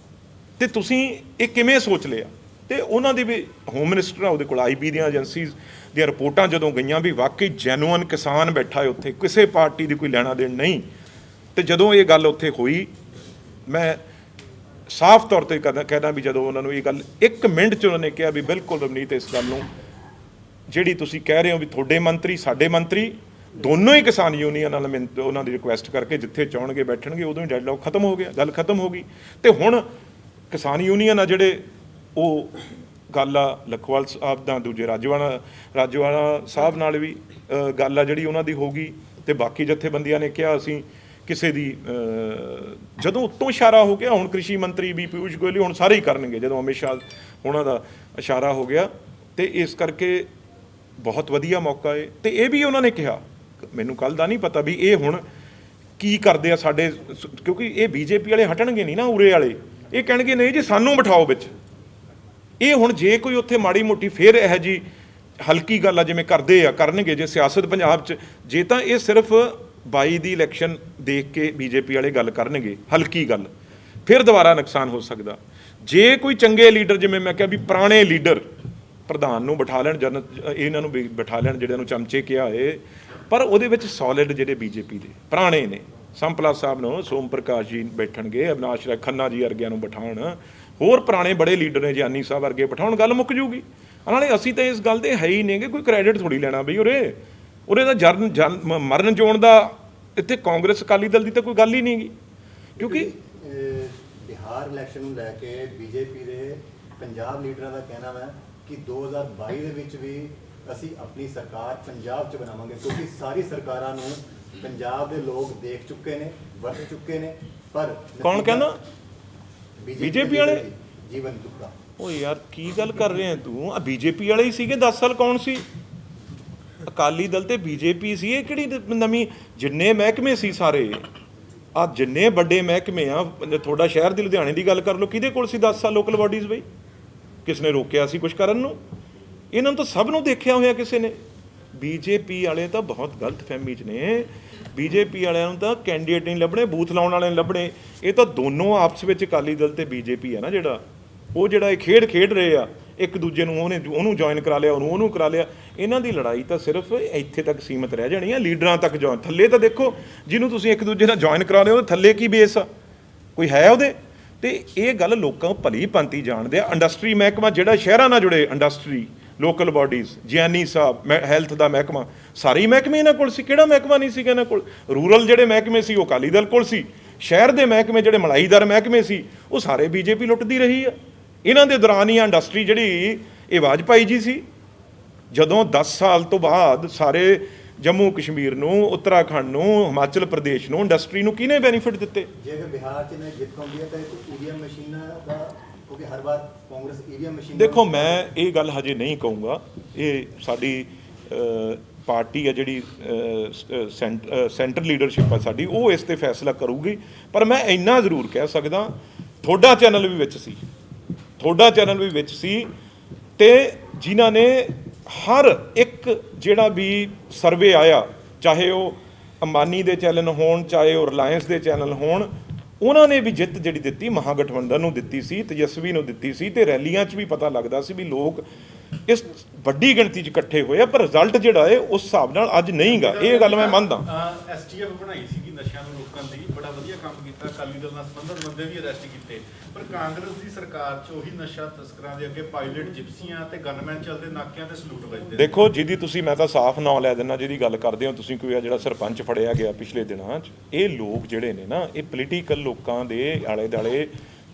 ਤੇ ਤੁਸੀਂ ਇਹ ਕਿਵੇਂ ਸੋਚ ਲਿਆ? ਤੇ ਉਹਨਾਂ ਦੀ ਵੀ ਹੋਮ ਮਿਨਿਸਟਰ ਆ, ਉਹਦੇ ਕੋਲ ਆਈਬੀ ਦੀਆਂ ਏਜੰਸੀਜ਼ ਦੀਆਂ ਰਿਪੋਰਟਾਂ ਜਦੋਂ ਗਈਆਂ ਵੀ ਵਾਕਈ ਜੈਨੂਅਨ ਕਿਸਾਨ ਬੈਠਾ ਹੈ ਉੱਥੇ, ਕਿਸੇ ਪਾਰਟੀ ਦੀ ਕੋਈ ਲੈਣਾ ਦੇਣ ਨਹੀਂ। ਤੇ ਜਦੋਂ ਇਹ ਗੱਲ ਉੱਥੇ ਹੋਈ, ਮੈਂ ਸਾਫ਼ ਤੌਰ ਤੇ ਕਹਿੰਦਾ ਵੀ ਜਦੋਂ ਉਹਨਾਂ ਨੂੰ ਇਹ ਗੱਲ 1 ਮਿੰਟ 'ਚ ਉਹਨਾਂ ਨੇ ਕਿਹਾ ਵੀ ਬਿਲਕੁਲ ਰਵਨੀਤ, ਇਸ ਗੱਲ ਨੂੰ ਜਿਹੜੀ ਤੁਸੀਂ ਕਹਿ ਰਹੇ ਹੋ ਵੀ ਤੁਹਾਡੇ ਮੰਤਰੀ, ਸਾਡੇ ਮੰਤਰੀ, ਦੋਨੋਂ ਹੀ ਕਿਸਾਨ ਯੂਨੀਅਨ ਨਾਲ ਉਹਨਾਂ ਦੀ ਰਿਕੁਐਸਟ ਕਰਕੇ ਜਿੱਥੇ ਚਾਹਣਗੇ ਬੈਠਣਗੇ, ਉਦੋਂ ਹੀ ਡੈਡਲੌਕ ਖਤਮ ਹੋ ਗਿਆ, ਗੱਲ ਖਤਮ ਹੋ ਗਈ। ਤੇ ਹੁਣ ਕਿਸਾਨ ਯੂਨੀਅਨ ਆ ਜਿਹੜੇ, ਉਹ ਗੱਲ ਆ ਲਖਵਾਲ ਸਾਹਿਬ ਦਾ, ਦੂਜੇ ਰਾਜਵਾਲਾ ਸਾਹਿਬ ਨਾਲ ਵੀ ਗੱਲ ਆ ਜਿਹੜੀ ਉਹਨਾਂ ਦੀ ਹੋ ਗਈ। ਤੇ ਬਾਕੀ ਜਥੇਬੰਦੀਆਂ ਨੇ ਕਿਹਾ ਅਸੀਂ ਕਿਸੇ ਦੀ, ਜਦੋਂ ਉੱਤੋਂ ਇਸ਼ਾਰਾ ਹੋ ਗਿਆ, ਹੁਣ ਕ੍ਰਿਸ਼ੀ ਮੰਤਰੀ ਵੀ ਪਿਊਸ਼ ਗੋਇਲ ਹੁਣ ਸਾਰੇ ਹੀ ਕਰਨਗੇ ਜਦੋਂ ਅਮਿਤ ਸ਼ਾਹ ਉਹਨਾਂ ਦਾ ਇਸ਼ਾਰਾ ਹੋ ਗਿਆ। ਤੇ ਇਸ ਕਰਕੇ ਬਹੁਤ ਵਧੀਆ ਮੌਕਾ ਹੈ। ਤੇ ਇਹ ਵੀ ਉਹਨਾਂ ਨੇ ਕਿਹਾ, ਮੈਨੂੰ ਕੱਲ ਦਾ ਨਹੀਂ ਪਤਾ ਵੀ ਇਹ ਹੁਣ ਕੀ ਕਰਦੇ ਆ ਸਾਡੇ, ਕਿਉਂਕਿ ਇਹ ਬੀਜੇਪੀ ਵਾਲੇ ਹਟਣਗੇ ਨਹੀਂ ਨਾ, ਉਰੇ ਵਾਲੇ ਇਹ ਕਹਿਣਗੇ ਨਹੀਂ ਜੀ ਸਾਨੂੰ ਬਿਠਾਓ ਵਿੱਚ। ਇਹ ਹੁਣ ਜੇ ਕੋਈ ਉੱਥੇ ਮਾੜੀ ਮੋਟੀ ਫੇਰ ਇਹੋ ਜਿਹੀ ਹਲਕੀ ਗੱਲ ਆ ਜਿਵੇਂ ਕਰਨਗੇ ਜੇ ਸਿਆਸਤ ਪੰਜਾਬ 'ਚ, ਜੇ ਤਾਂ ਇਹ ਸਿਰਫ 22 ਦੀ ਇਲੈਕਸ਼ਨ ਦੇਖ ਕੇ ਬੀਜੇਪੀ ਵਾਲੇ ਗੱਲ ਕਰਨਗੇ, ਹਲਕੀ ਗੱਲ, ਫਿਰ ਦੁਬਾਰਾ ਨੁਕਸਾਨ ਹੋ ਸਕਦਾ। ਜੇ ਕੋਈ ਚੰਗੇ ਲੀਡਰ, ਜਿਵੇਂ ਮੈਂ ਕਿਹਾ ਵੀ ਪੁਰਾਣੇ ਲੀਡਰ, ਪ੍ਰਧਾਨ ਨੂੰ ਬਿਠਾ ਲੈਣ, ਇਹਨਾਂ ਨੂੰ ਬਿਠਾ ਲੈਣ ਜਿਹੜਿਆਂ ਨੂੰ ਚਮਚੇ ਕਿਹਾ ਏ, ਪਰ ਉਹਦੇ ਵਿੱਚ ਸੋਲਿਡ ਜਿਹੜੇ ਬੀਜੇਪੀ ਦੇ ਪੁਰਾਣੇ ਨੇ, ਸੰਪਲਾ ਸਾਹਿਬ ਨੂੰ, ਸੋਮ ਪ੍ਰਕਾਸ਼ ਜੀ ਬੈਠਣਗੇ, ਅਵਿਨਾਸ਼ ਰਾਏ ਖੰਨਾ ਜੀ ਵਰਗਿਆਂ ਨੂੰ ਬਿਠਾਉਣ, ਹੋਰ ਪੁਰਾਣੇ ਬੜੇ ਲੀਡਰ ਨੇ, ਜਿਆਨੀ ਸਾਹਿਬ ਵਰਗੇ ਬਿਠਾਉਣ, ਗੱਲ ਮੁੱਕ ਜੂਗੀ। ਨਾਲੇ ਅਸੀਂ ਤਾਂ ਇਸ ਗੱਲ ਦੇ ਹੈ ਹੀ ਨਹੀਂਗੇ, ਕੋਈ ਕ੍ਰੈਡਿਟ ਥੋੜੀ ਲੈਣਾ ਬਈ ਉਰੇ ਦਾ ਮਰਨ ਜਿਉਣ ਦਾ ਇੱਥੇ ਕਾਂਗਰਸ ਅਕਾਲੀ ਦਲ ਦੀ ਤਾਂ ਕੋਈ ਗੱਲ ਹੀ ਨਹੀਂ ਗੀ। ਕਿਉਂਕਿ ਬਿਹਾਰ ਇਲੈਕਸ਼ਨ ਨੂੰ ਲੈ ਕੇ ਬੀਜੇਪੀ ਦੇ ਪੰਜਾਬ ਲੀਡਰਾਂ ਦਾ ਕਹਿਣਾ ਹੈ ਕਿ 2022 ਦੇ ਵਿੱਚ ਵੀ ਅਸੀਂ ਆਪਣੀ ਸਰਕਾਰ ਪੰਜਾਬ 'ਚ ਬਣਾਵਾਂਗੇ, ਕਿਉਂਕਿ ਸਾਰੀ ਸਰਕਾਰਾਂ ਨੂੰ ਪੰਜਾਬ ਦੇ ਲੋਕ ਦੇਖ ਚੁੱਕੇ ਨੇ, ਵਰਤ ਚੁੱਕੇ ਨੇ। ਪਰ ਕੌਣ ਕਹਿੰਦਾ? ਬੀਜੇਪੀ ਵਾਲੇ? ਜੀਵਨ ਦੁੱਖਾ। ਓ ਯਾਰ ਕੀ ਗੱਲ ਕਰ ਰਹੇ ਆ ਤੂੰ? ਆ ਬੀਜੇਪੀ ਵਾਲੇ ਹੀ ਸੀਗੇ 10 ਸਾਲ, ਕੌਣ ਸੀ? ਅਕਾਲੀ ਦਲ ਤੇ ਬੀਜੇਪੀ ਸੀ। ਇਹ ਕਿਹੜੀ ਨਵੀਂ? ਜਿੰਨੇ ਮਹਿਕਮੇ ਸੀ ਸਾਰੇ, ਆ ਜਿੰਨੇ ਵੱਡੇ ਮਹਿਕਮੇ ਆ, ਤੁਹਾਡਾ ਸ਼ਹਿਰ ਦੀ ਲੁਧਿਆਣੇ ਦੀ ਗੱਲ ਕਰ ਲਓ, ਕਿਹਦੇ ਕੋਲ ਸੀ 10 ਸਾਲ ਲੋਕਲ ਬਾਡੀਜ਼ ਬਈ? ਕਿਸ ਨੇ ਰੋਕਿਆ ਸੀ ਕੁਛ ਕਰਨ ਨੂੰ? ਇਹਨਾਂ ਨੂੰ ਤਾਂ ਸਭ ਨੂੰ ਦੇਖਿਆ ਹੋਇਆ ਕਿਸੇ ਨੇ। ਬੀਜੇਪੀ ਵਾਲੇ ਤਾਂ ਬਹੁਤ ਗਲਤ ਫਹਿਮੀ 'ਚ ਨੇ। ਬੀਜੇਪੀ ਵਾਲਿਆਂ ਨੂੰ ਤਾਂ ਕੈਂਡੀਡੇਟ ਨਹੀਂ ਲੱਭਣੇ, ਬੂਥ ਲਾਉਣ ਵਾਲੇ ਨਹੀਂ ਲੱਭਣੇ। ਇਹ ਤਾਂ ਦੋਨੋਂ ਆਪਸ ਵਿੱਚ ਅਕਾਲੀ ਦਲ ਤੇ ਬੀਜੇਪੀ ਹੈ ਨਾ, ਜਿਹੜਾ ਇਹ ਖੇਡ ਰਹੇ ਆ, ਇੱਕ ਦੂਜੇ ਨੂੰ ਉਹਨੂੰ ਜੁਆਇਨ ਕਰਾ ਲਿਆ, ਉਹਨੂੰ ਕਰਾ ਲਿਆ। ਇਹਨਾਂ ਦੀ ਲੜਾਈ ਤਾਂ ਸਿਰਫ ਇੱਥੇ ਤੱਕ ਸੀਮਤ ਰਹਿ ਜਾਣੀ ਆ, ਲੀਡਰਾਂ ਤੱਕ ਜੁਆਇਨ। ਥੱਲੇ ਤਾਂ ਦੇਖੋ ਜਿਹਨੂੰ ਤੁਸੀਂ ਇੱਕ ਦੂਜੇ ਨਾਲ ਜੁਆਇਨ ਕਰਾ ਲਿਆ ਉਹਦੇ ਥੱਲੇ ਕੀ ਬੇਸ ਆ, ਕੋਈ ਹੈ ਉਹਦੇ? ਤੇ ਇਹ ਗੱਲ ਲੋਕਾਂ ਭਲੀ ਭਾਂਤੀ ਜਾਣਦੇ ਆ। ਇੰਡਸਟਰੀ ਮਹਿਕਮਾ ਜਿਹੜਾ ਸ਼ਹਿਰਾਂ ਨਾਲ ਜੁੜੇ, ਇੰਡਸਟਰੀ, ਲੋਕਲ ਬਾਡੀਜ਼, ਜਿਆਨੀ ਸਾਹਿਬ, ਹੈਲਥ ਦਾ ਮਹਿਕਮਾ, ਸਾਰੇ ਹੀ ਮਹਿਕਮੇ ਇਹਨਾਂ ਕੋਲ ਸੀ। ਕਿਹੜਾ ਮਹਿਕਮਾ ਨਹੀਂ ਸੀਗਾ ਇਹਨਾਂ ਕੋਲ? ਰੂਰਲ ਜਿਹੜੇ ਮਹਿਕਮੇ ਸੀ ਉਹ ਅਕਾਲੀ ਦਲ ਕੋਲ ਸੀ। ਸ਼ਹਿਰ ਦੇ ਮਹਿਕਮੇ ਜਿਹੜੇ ਮਲਾਈਦਾਰ ਮਹਿਕਮੇ ਸੀ ਉਹ ਸਾਰੇ ਬੀਜੇਪੀ ਲੁੱਟਦੀ ਰਹੀ ਆ। ਇਹਨਾਂ ਦੇ ਦੌਰਾਨ ਹੀ ਇੰਡਸਟਰੀ ਜਿਹੜੀ ਇਹ ਵਾਜਪਾਈ ਜੀ ਸੀ, ਜਦੋਂ 10 ਸਾਲ ਤੋਂ ਬਾਅਦ ਸਾਰੇ ਜੰਮੂ ਕਸ਼ਮੀਰ ਨੂੰ, ਉੱਤਰਾਖੰਡ ਨੂੰ, ਹਿਮਾਚਲ ਪ੍ਰਦੇਸ਼ ਨੂੰ, ਇੰਡਸਟਰੀ ਨੂੰ ਕਿਹਨੇ ਬੈਨੀਫਿਟ ਦਿੱਤੇ? ਜੇ ਫਿਰ ਬਿਹਾਰ 'ਚ ਨੇ ਜਿੱਤ ਹੁੰਦੀ ਹੈ ਤਾਂ ਈਵੀਐਮ ਮਸ਼ੀਨਾਂ ਦਾ, ਕਿਉਂਕਿ ਹਰ ਵਾਰ ਕਾਂਗਰਸ ਈਵੀਐਮ ਮਸ਼ੀਨ। ਦੇਖੋ ਮੈਂ ਇਹ ਗੱਲ ਹਜੇ ਨਹੀਂ ਕਹੂੰਗਾ, ਇਹ ਸਾਡੀ ਪਾਰਟੀ ਆ ਜਿਹੜੀ ਸੈਂਟਰ ਲੀਡਰਸ਼ਿਪ ਆ ਸਾਡੀ, ਉਹ ਇਸ 'ਤੇ ਫੈਸਲਾ ਕਰੂਗੀ। ਪਰ ਮੈਂ ਇੰਨਾ ਜ਼ਰੂਰ ਕਹਿ ਸਕਦਾ, ਤੁਹਾਡਾ ਚੈਨਲ ਵੀ ਵਿੱਚ ਸੀ, ਤੇ ਜਿਨ੍ਹਾਂ ਨੇ ਹਰ ਇੱਕ ਜਿਹੜਾ ਵੀ ਸਰਵੇ ਆਇਆ, ਚਾਹੇ ਉਹ ਅੰਬਾਨੀ ਦੇ ਚੈਨਲ ਹੋਣ, ਚਾਹੇ ਉਹ ਰਿਲਾਇੰਸ ਦੇ ਚੈਨਲ ਹੋਣ, ਉਹਨਾਂ ਨੇ ਵੀ ਜਿੱਤ ਜਿਹੜੀ ਦਿੱਤੀ ਮਹਾਗਠਬੰਧਨ ਨੂੰ ਦਿੱਤੀ ਸੀ, ਤੇਜਸਵੀ ਨੂੰ ਦਿੱਤੀ ਸੀ। ਤੇ ਰੈਲੀਆਂ 'ਚ ਵੀ ਪਤਾ ਲੱਗਦਾ ਸੀ ਵੀ ਲੋਕ ਇਸ ਵੱਡੀ ਗਿਣਤੀ 'ਚ ਇਕੱਠੇ ਹੋਏ ਆ, ਪਰ ਰਿਜ਼ਲਟ ਜਿਹੜਾ ਹੈ ਉਸ ਹਿਸਾਬ ਨਾਲ ਅੱਜ ਨਹੀਂ ਗਾ। ਇਹ ਗੱਲ ਮੈਂ ਮੰਨਦਾ। ਐਸਟੀਐਫ ਬਣਾਈ ਸੀਗੀ ਨਸ਼ਿਆਂ ਨੂੰ ਰੋਕਣ ਦੀ, ਬੜਾ ਵਧੀਆ ਕੰਮ ਕੀਤਾ। ਅਕਾਲੀ ਦਲ ਨਾਲ ਸੰਬੰਧਿਤ ਬੰਦੇ ਵੀ ਅਰੈਸਟ ਕੀਤੇ, ਪਰ ਕਾਂਗਰਸ ਦੀ ਸਰਕਾਰ 'ਚ ਉਹੀ ਨਸ਼ਾ ਤਸਕਰਾਂ ਦੇ ਅੱਗੇ ਪਾਇਲਟ ਜਿਪਸੀਆਂ ਤੇ ਗਨਮੈਨ ਚੱਲਦੇ, ਨਾਕਿਆਂ ਤੇ ਸਲੂਟ ਵੱਜਦੇ। ਦੇਖੋ ਜਿਹਦੀ ਤੁਸੀਂ, ਮੈਂ ਤਾਂ ਸਾਫ਼ ਨਾਂ ਲੈ ਦਿੰਦਾ, ਜਿਹਦੀ ਗੱਲ ਕਰਦੇ ਹੋ ਤੁਸੀਂ, ਕੋਈ ਆ ਜਿਹੜਾ ਸਰਪੰਚ ਫੜਿਆ ਗਿਆ ਪਿਛਲੇ ਦਿਨਾਂ 'ਚ, ਇਹ ਲੋਕ ਜਿਹੜੇ ਨੇ ਨਾ, ਇਹ ਪੋਲੀਟੀਕਲ ਲੋਕਾਂ ਦੇ ਆਲੇ ਦੁਆਲੇ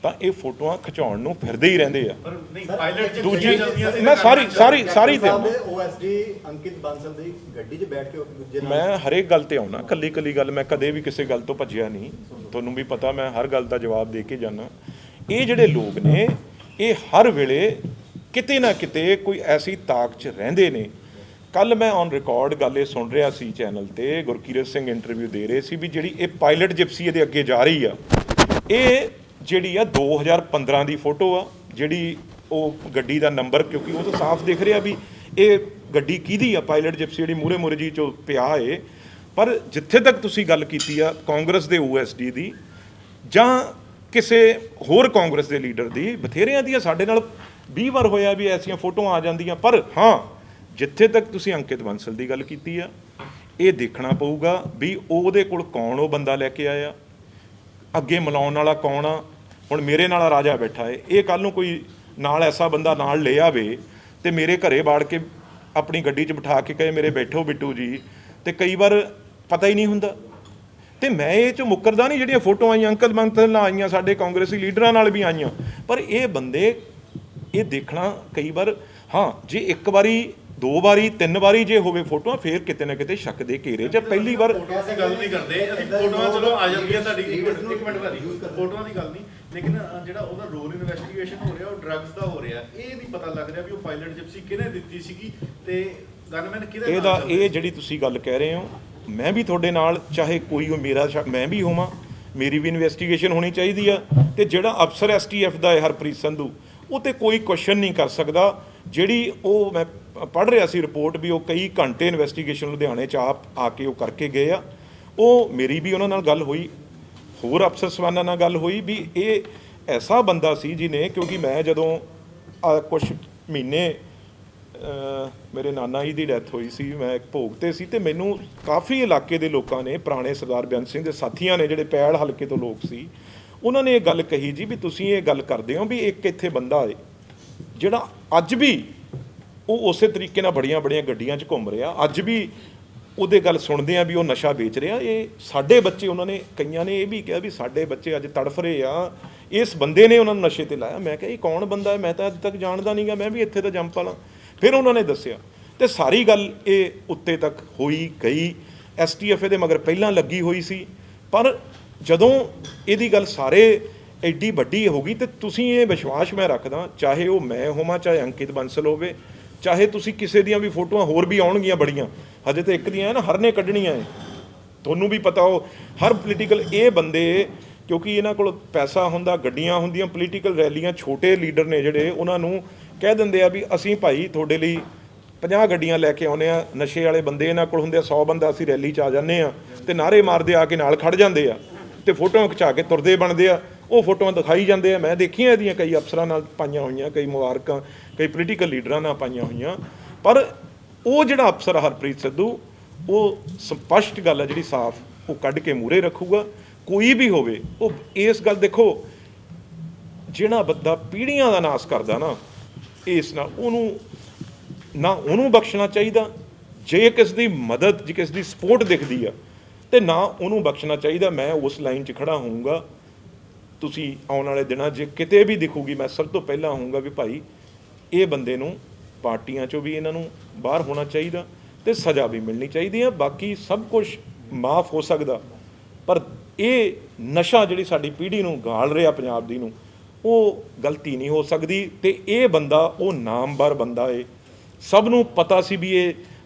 ਤਾਂ ਇਹ ਫੋਟੋਆਂ ਖਿਚਾਉਣ ਨੂੰ ਫਿਰਦੇ ਹੀ ਰਹਿੰਦੇ ਆ। ਪਰ ਨਹੀਂ, ਪਾਇਲਟ ਦੂਜੀ ਮੈਂ ਸਾਰੀ ਤੇ ਆਉਣਾ, ਓਐਸਡੀ ਅੰਕਿਤ ਬਾਂਸਲ ਦੀ ਗੱਡੀ 'ਚ ਬੈਠ ਕੇ ਇੱਕ ਦੂਜੇ ਨਾਲ, ਮੈਂ ਹਰੇਕ ਗੱਲ ਤੇ ਆਉਣਾ, ਕੱਲੀ ਗੱਲ ਮੈਂ ਕਦੇ ਵੀ ਕਿਸੇ ਗੱਲ ਤੋਂ ਭੱਜਿਆ ਨਹੀਂ। ਤੁਹਾਨੂੰ ਵੀ ਪਤਾ ਮੈਂ ਹਰ ਗੱਲ ਦਾ ਜਵਾਬ ਦੇ ਕੇ ਜਾਣਾ। ਇਹ ਜਿਹੜੇ ਲੋਕ ਨੇ ਇਹ ਹਰ ਵੇਲੇ ਕਿਤੇ ਨਾ ਕਿਤੇ ਕੋਈ ਐਸੀ ਤਾਕ 'ਚ ਰਹਿੰਦੇ ਨੇ। ਕੱਲ ਮੈਂ ਔਨ ਰਿਕਾਰਡ ਗੱਲ ਇਹ ਸੁਣ ਰਿਹਾ ਸੀ ਚੈਨਲ ਤੇ, ਗੁਰਕੀਰਤ ਸਿੰਘ ਇੰਟਰਵਿਊ ਦੇ ਰਹੇ ਸੀ ਵੀ ਜਿਹੜੀ ਇਹ ਪਾਇਲਟ ਜਿਪਸੀ ਇਹਦੇ ਅੱਗੇ ਜਾ ਰਹੀ ਆ, ਇਹ ਜਿਹੜੀ ਆ 2015 ਦੀ ਫੋਟੋ ਆ, ਜਿਹੜੀ ਉਹ ਗੱਡੀ ਦਾ ਨੰਬਰ, ਕਿਉਂਕਿ ਉਹ ਤਾਂ ਸਾਫ਼ ਦਿਖ ਰਿਹਾ ਵੀ ਇਹ ਗੱਡੀ ਕਿਹਦੀ ਆ, ਪਾਇਲਟ ਜਿਪਸੀ ਜਿਹੜੀ ਮੂਹਰੇ ਜੀ 'ਚੋਂ ਪਿਆ ਏ। ਪਰ ਜਿੱਥੇ ਤੱਕ ਤੁਸੀਂ ਗੱਲ ਕੀਤੀ ਆ ਕਾਂਗਰਸ ਦੇ ਓਐਸਡੀ ਦੀ ਜਾਂ ਕਿਸੇ ਹੋਰ ਕਾਂਗਰਸ ਦੇ ਲੀਡਰ ਦੀ, ਬਥੇਰਿਆਂ ਦੀਆਂ ਸਾਡੇ ਨਾਲ 20 ਵਾਰ ਹੋਇਆ ਵੀ ਐਸੀਆਂ ਫੋਟੋਆਂ ਆ ਜਾਂਦੀਆਂ। ਪਰ ਹਾਂ, ਜਿੱਥੇ ਤੱਕ ਤੁਸੀਂ ਅੰਕਿਤ ਬਾਂਸਲ ਦੀ ਗੱਲ ਕੀਤੀ ਆ, ਇਹ ਦੇਖਣਾ ਪਊਗਾ ਵੀ ਉਹਦੇ ਕੋਲ ਕੌਣ ਉਹ ਬੰਦਾ ਲੈ ਕੇ ਆਇਆ, ਅੱਗੇ ਮਿਲਾਉਣ ਵਾਲਾ ਕੌਣ ਆ। ਹੁਣ ਮੇਰੇ ਨਾਲ ਰਾਜਾ ਬੈਠਾ ਏ, ਇਹ ਕੱਲ ਨੂੰ ਕੋਈ ਨਾਲ ਐਸਾ ਬੰਦਾ ਨਾਲ ਲੈ ਆਵੇ ਤੇ ਮੇਰੇ ਘਰੇ ਬਾੜ ਕੇ ਆਪਣੀ ਗੱਡੀ 'ਚ ਬਿਠਾ ਕੇ ਕਹੇ ਮੇਰੇ ਬੈਠੋ ਬਿੱਟੂ ਜੀ, ਤੇ ਕਈ ਵਾਰ ਪਤਾ ਹੀ ਨਹੀਂ ਹੁੰਦਾ। ਤੇ ਮੈਂ ਇਹ 'ਚੋਂ ਮੁੱਕਰਦਾ ਨਹੀਂ, ਜਿਹੜੀਆਂ ਫੋਟੋਆਂ ਆਈਆਂ ਅੰਕਿਤ ਬਾਂਸਲ ਨਾਲ ਆਈਆਂ, ਸਾਡੇ ਕਾਂਗਰਸੀ ਲੀਡਰਾਂ ਨਾਲ ਵੀ ਆਈਆਂ, ਪਰ ਇਹ ਬੰਦੇ ਇਹ ਦੇਖਣਾ ਕਈ ਵਾਰ, ਹਾਂ ਜੇ ਇੱਕ ਵਾਰੀ, 2 ਵਾਰੀ, 3 ਵਾਰੀ ਜੇ ਹੋਵੇ ਫੋਟੋਆਂ, ਫੇਰ ਕਿਤੇ ਨਾ ਕਿਤੇ ਸ਼ੱਕ ਦੇ ਘੇਰੇ 'ਚ। ਪਹਿਲੀ ਵਾਰ ਫੋਟੋਆਂ ਦੀ ਗੱਲ ਨਹੀਂ ਕਰਦੇ ਅਸੀਂ, ਫੋਟੋਆਂ ਚਲੋ ਆ ਜਾਂਦੀਆਂ ਤੁਹਾਡੀ, ਇੱਕ ਮਿੰਟ ਭਾਜੀ, ਫੋਟੋਆਂ ਦੀ ਗੱਲ ਨਹੀਂ, ਲੇਕਿਨ ਜਿਹੜਾ ਉਹਦਾ ਰੋਲ ਇਨਵੈਸਟੀਗੇਸ਼ਨ ਹੋ ਰਿਹਾ ਉਹ ਡਰੱਗਸ ਦਾ ਹੋ ਰਿਹਾ। ਇਹ ਨਹੀਂ ਪਤਾ ਲੱਗ ਰਿਹਾ ਵੀ ਉਹ ਪਾਇਲਟ ਜਿਪਸੀ ਕਿਹਨੇ ਦਿੱਤੀ ਸੀਗੀ ਤੇ ਗਨਮੈਨ ਕਿਹਦੇ ਨਾਲ। ਇਹ ਜਿਹੜੀ ਤੁਸੀਂ ਗੱਲ ਕਹਿ ਰਹੇ ਹੋ, ਮੈਂ ਵੀ ਤੁਹਾਡੇ ਨਾਲ, ਚਾਹੇ ਕੋਈ ਮੇਰਾ ਮੈਂ ਵੀ ਹੋਵਾਂ, ਮੇਰੀ ਵੀ ਇਨਵੈਸਟੀਗੇਸ਼ਨ ਹੋਣੀ ਚਾਹੀਦੀ ਆ। ਤੇ ਜਿਹੜਾ ਅਫਸਰ ਐਸਟੀਐਫ ਦਾ ਹੈ ਹਰਪ੍ਰੀਤ ਸੰਧੂ, ਉਹ ਤੇ ਕੋਈ ਕੁਐਸਚਨ ਨਹੀਂ ਕਰ ਸਕਦਾ। ਜਿਹੜੀ ਉਹ ਮੈਂ ਪੜ੍ਹ ਰਿਹਾ ਸੀ ਰਿਪੋਰਟ ਵੀ ਉਹ ਕਈ ਘੰਟੇ ਇਨਵੈਸਟੀਗੇਸ਼ਨ ਲੁਧਿਆਣੇ 'ਚ ਆ ਕੇ ਉਹ ਕਰਕੇ ਗਏ ਆ। ਉਹ ਮੇਰੀ ਵੀ ਉਹਨਾਂ ਨਾਲ ਗੱਲ ਹੋਈ, ਹੋਰ ਅਫਸਰ ਸਵਾਨਾਂ ਨਾਲ ਗੱਲ ਹੋਈ ਵੀ ਇਹ ਐਸਾ ਬੰਦਾ ਸੀ ਜਿਹਨੇ, ਕਿਉਂਕਿ ਮੈਂ ਜਦੋਂ ਕੁਛ ਮਹੀਨੇ ਮੇਰੇ ਨਾਨਾ ਜੀ ਦੀ ਡੈਥ ਹੋਈ ਸੀ, ਮੈਂ ਇੱਕ ਭੋਗ 'ਤੇ ਸੀ, ਤੇ ਮੈਨੂੰ ਕਾਫੀ ਇਲਾਕੇ ਦੇ ਲੋਕਾਂ ਨੇ, ਪੁਰਾਣੇ ਸਰਦਾਰ ਬੇਅੰਤ ਸਿੰਘ ਦੇ ਸਾਥੀਆਂ ਨੇ ਜਿਹੜੇ ਪੈੜ ਹਲਕੇ ਤੋਂ ਲੋਕ ਸੀ, ਉਹਨਾਂ ਨੇ ਇਹ ਗੱਲ ਕਹੀ ਜੀ ਵੀ ਤੁਸੀਂ ਇਹ ਗੱਲ ਕਰਦੇ ਹੋ ਵੀ ਇੱਕ ਇੱਥੇ ਬੰਦਾ ਹੈ ਜਿਹੜਾ ਅੱਜ ਵੀ ਉਹ ਉਸੇ ਤਰੀਕੇ ਨਾਲ ਬੜੀਆਂ ਗੱਡੀਆਂ 'ਚ ਘੁੰਮ ਰਿਹਾ, ਅੱਜ ਵੀ ਉਹਦੇ ਗੱਲ ਸੁਣਦੇ ਆ ਵੀ ਉਹ ਨਸ਼ਾ ਵੇਚ ਰਿਹਾ। ਇਹ ਸਾਡੇ ਬੱਚੇ, ਉਹਨਾਂ ਨੇ ਕਈਆਂ ਨੇ ਇਹ ਵੀ ਕਿਹਾ ਵੀ ਸਾਡੇ ਬੱਚੇ ਅੱਜ ਤੜਫ ਰਹੇ ਆ, ਇਸ ਬੰਦੇ ਨੇ ਉਹਨਾਂ ਨੂੰ ਨਸ਼ੇ ਤੇ ਲਾਇਆ। ਮੈਂ ਕਿਹਾ ਇਹ ਕੌਣ ਬੰਦਾ ਹੈ, ਮੈਂ ਤਾਂ ਅੱਜ ਤੱਕ ਜਾਣਦਾ ਨਹੀਂਗਾ, ਮੈਂ ਵੀ ਇੱਥੇ ਤਾਂ ਜੰਮ ਪਾਲਾਂ। ਫਿਰ ਉਹਨਾਂ ਨੇ ਦੱਸਿਆ ਤੇ ਸਾਰੀ ਗੱਲ ਇਹ ਉੱਤੇ ਤੱਕ ਹੋਈ ਗਈ। ਐਸਟੀਐਫ ਦੇ ਮਗਰ ਪਹਿਲਾਂ ਲੱਗੀ ਹੋਈ ਸੀ, ਪਰ ਜਦੋਂ ਇਹਦੀ ਗੱਲ ਸਾਰੇ ਐਡੀ ਵੱਡੀ ਹੋ ਗਈ ਤੇ ਤੁਸੀਂ ਇਹ ਵਿਸ਼ਵਾਸ ਮੈਂ ਰੱਖਦਾ, ਚਾਹੇ ਉਹ ਮੈਂ ਹੋਵਾਂ, ਚਾਹੇ ਅੰਕਿਤ ਬਾਂਸਲ ਹੋਵੇ, ਚਾਹੇ ਤੁਸੀਂ ਕਿਸੇ ਦੀਆਂ ਵੀ ਫੋਟੋਆਂ ਹੋਰ ਵੀ ਆਉਣਗੀਆਂ ਬੜੀਆਂ, ਹਜੇ ਤਾਂ ਇੱਕ ਦੀਆਂ ਨਾ, ਹਰ ਨੇ ਕੱਢਣੀਆਂ ਹੈ। ਤੁਹਾਨੂੰ ਵੀ ਪਤਾ ਉਹ ਹਰ ਪੋਲੀਟੀਕਲ ਇਹ ਬੰਦੇ, ਕਿਉਂਕਿ ਇਹਨਾਂ ਕੋਲ ਪੈਸਾ ਹੁੰਦਾ, ਗੱਡੀਆਂ ਹੁੰਦੀਆਂ, ਪੋਲੀਟੀਕਲ ਰੈਲੀਆਂ, ਛੋਟੇ ਲੀਡਰ ਨੇ ਜਿਹੜੇ, ਉਹਨਾਂ ਨੂੰ ਕਹਿ ਦਿੰਦੇ ਆ ਵੀ ਅਸੀਂ ਭਾਈ ਤੁਹਾਡੇ ਲਈ 50 ਗੱਡੀਆਂ ਲੈ ਕੇ ਆਉਂਦੇ ਆ। ਨਸ਼ੇ ਵਾਲੇ ਬੰਦੇ ਇਹਨਾਂ ਕੋਲ ਹੁੰਦੇ ਆ, 100 ਬੰਦਾ, ਅਸੀਂ ਰੈਲੀ 'ਚ ਆ ਜਾਂਦੇ ਆ ਤੇ ਨਾਅਰੇ ਮਾਰਦੇ ਆ ਕੇ ਨਾਲ ਖੜ ਜਾਂਦੇ ਆ ਤੇ ਫੋਟੋਆਂ ਖਿਚਾ ਕੇ ਤੁਰਦੇ ਬਣਦੇ ਆ। ਉਹ ਫੋਟੋਆਂ ਦਿਖਾਈ ਜਾਂਦੇ ਆ। ਮੈਂ ਦੇਖੀਆਂ ਇਹਦੀਆਂ ਕਈ ਅਫਸਰਾਂ ਨਾਲ ਪਾਈਆਂ ਹੋਈਆਂ, ਕਈ ਮੁਬਾਰਕਾਂ ਕਈ ਪੋਲੀਟੀਕਲ ਲੀਡਰਾਂ ਨਾਲ ਪਾਈਆਂ ਹੋਈਆਂ, ਪਰ ਉਹ ਜਿਹੜਾ ਅਫਸਰ ਹਰਪ੍ਰੀਤ ਸਿੱਧੂ, ਉਹ ਸਪਸ਼ਟ ਗੱਲ ਹੈ ਜਿਹੜੀ ਸਾਫ਼, ਉਹ ਕੱਢ ਕੇ ਮੂਹਰੇ ਰੱਖੂਗਾ। ਕੋਈ ਵੀ ਹੋਵੇ, ਉਹ ਇਸ ਗੱਲ ਦੇਖੋ, ਜਿਹੜਾ ਬੰਦਾ ਪੀੜ੍ਹੀਆਂ ਦਾ ਨਾਸ ਕਰਦਾ ਨਾ, ਇਸ ਨਾਲ ਉਹਨੂੰ ਬਖਸ਼ਣਾ ਚਾਹੀਦਾ। ਜੇ ਕਿਸ ਦੀ ਮਦਦ, ਜੇ ਕਿਸ ਦੀ ਸਪੋਰਟ ਦਿਖਦੀ ਆ, ਤੇ ਨਾ ਉਹਨੂੰ ਬਖਸ਼ਣਾ ਚਾਹੀਦਾ। ਮੈਂ ਉਸ ਲਾਈਨ 'ਚ ਖੜਾ ਹੋਊਂਗਾ। ਤੁਸੀਂ ਆਉਣ ਵਾਲੇ ਦਿਨਾਂ 'ਚ ਕਿਤੇ ਵੀ ਦਿਖੂਗੀ, ਮੈਂ ਸਭ ਤੋਂ ਪਹਿਲਾਂ ਹੋਊਂਗਾ ਵੀ ਭਾਈ ਇਹ ਬੰਦੇ ਨੂੰ ਪਾਰਟੀਆਂ 'ਚੋਂ ਵੀ ਇਹਨਾਂ ਨੂੰ ਬਾਹਰ ਹੋਣਾ ਚਾਹੀਦਾ ਤੇ ਸਜ਼ਾ ਵੀ ਮਿਲਣੀ ਚਾਹੀਦੀ ਆ। ਬਾਕੀ ਸਭ ਕੁਝ ਮਾਫ ਹੋ ਸਕਦਾ, ਪਰ ਇਹ ਨਸ਼ਾ ਜਿਹੜੀ ਸਾਡੀ ਪੀੜ੍ਹੀ ਨੂੰ ਗਾਲ ਰਿਹਾ ਪੰਜਾਬ ਦੀ ਨੂੰ, ਉਹ ਗਲਤੀ ਨਹੀਂ ਹੋ ਸਕਦੀ। ਤੇ ਇਹ ਬੰਦਾ ਉਹ ਨਾਮਵਰ ਬੰਦਾ ਏ, ਸਭ ਨੂੰ ਪਤਾ ਸੀ ਵੀ ਇਹ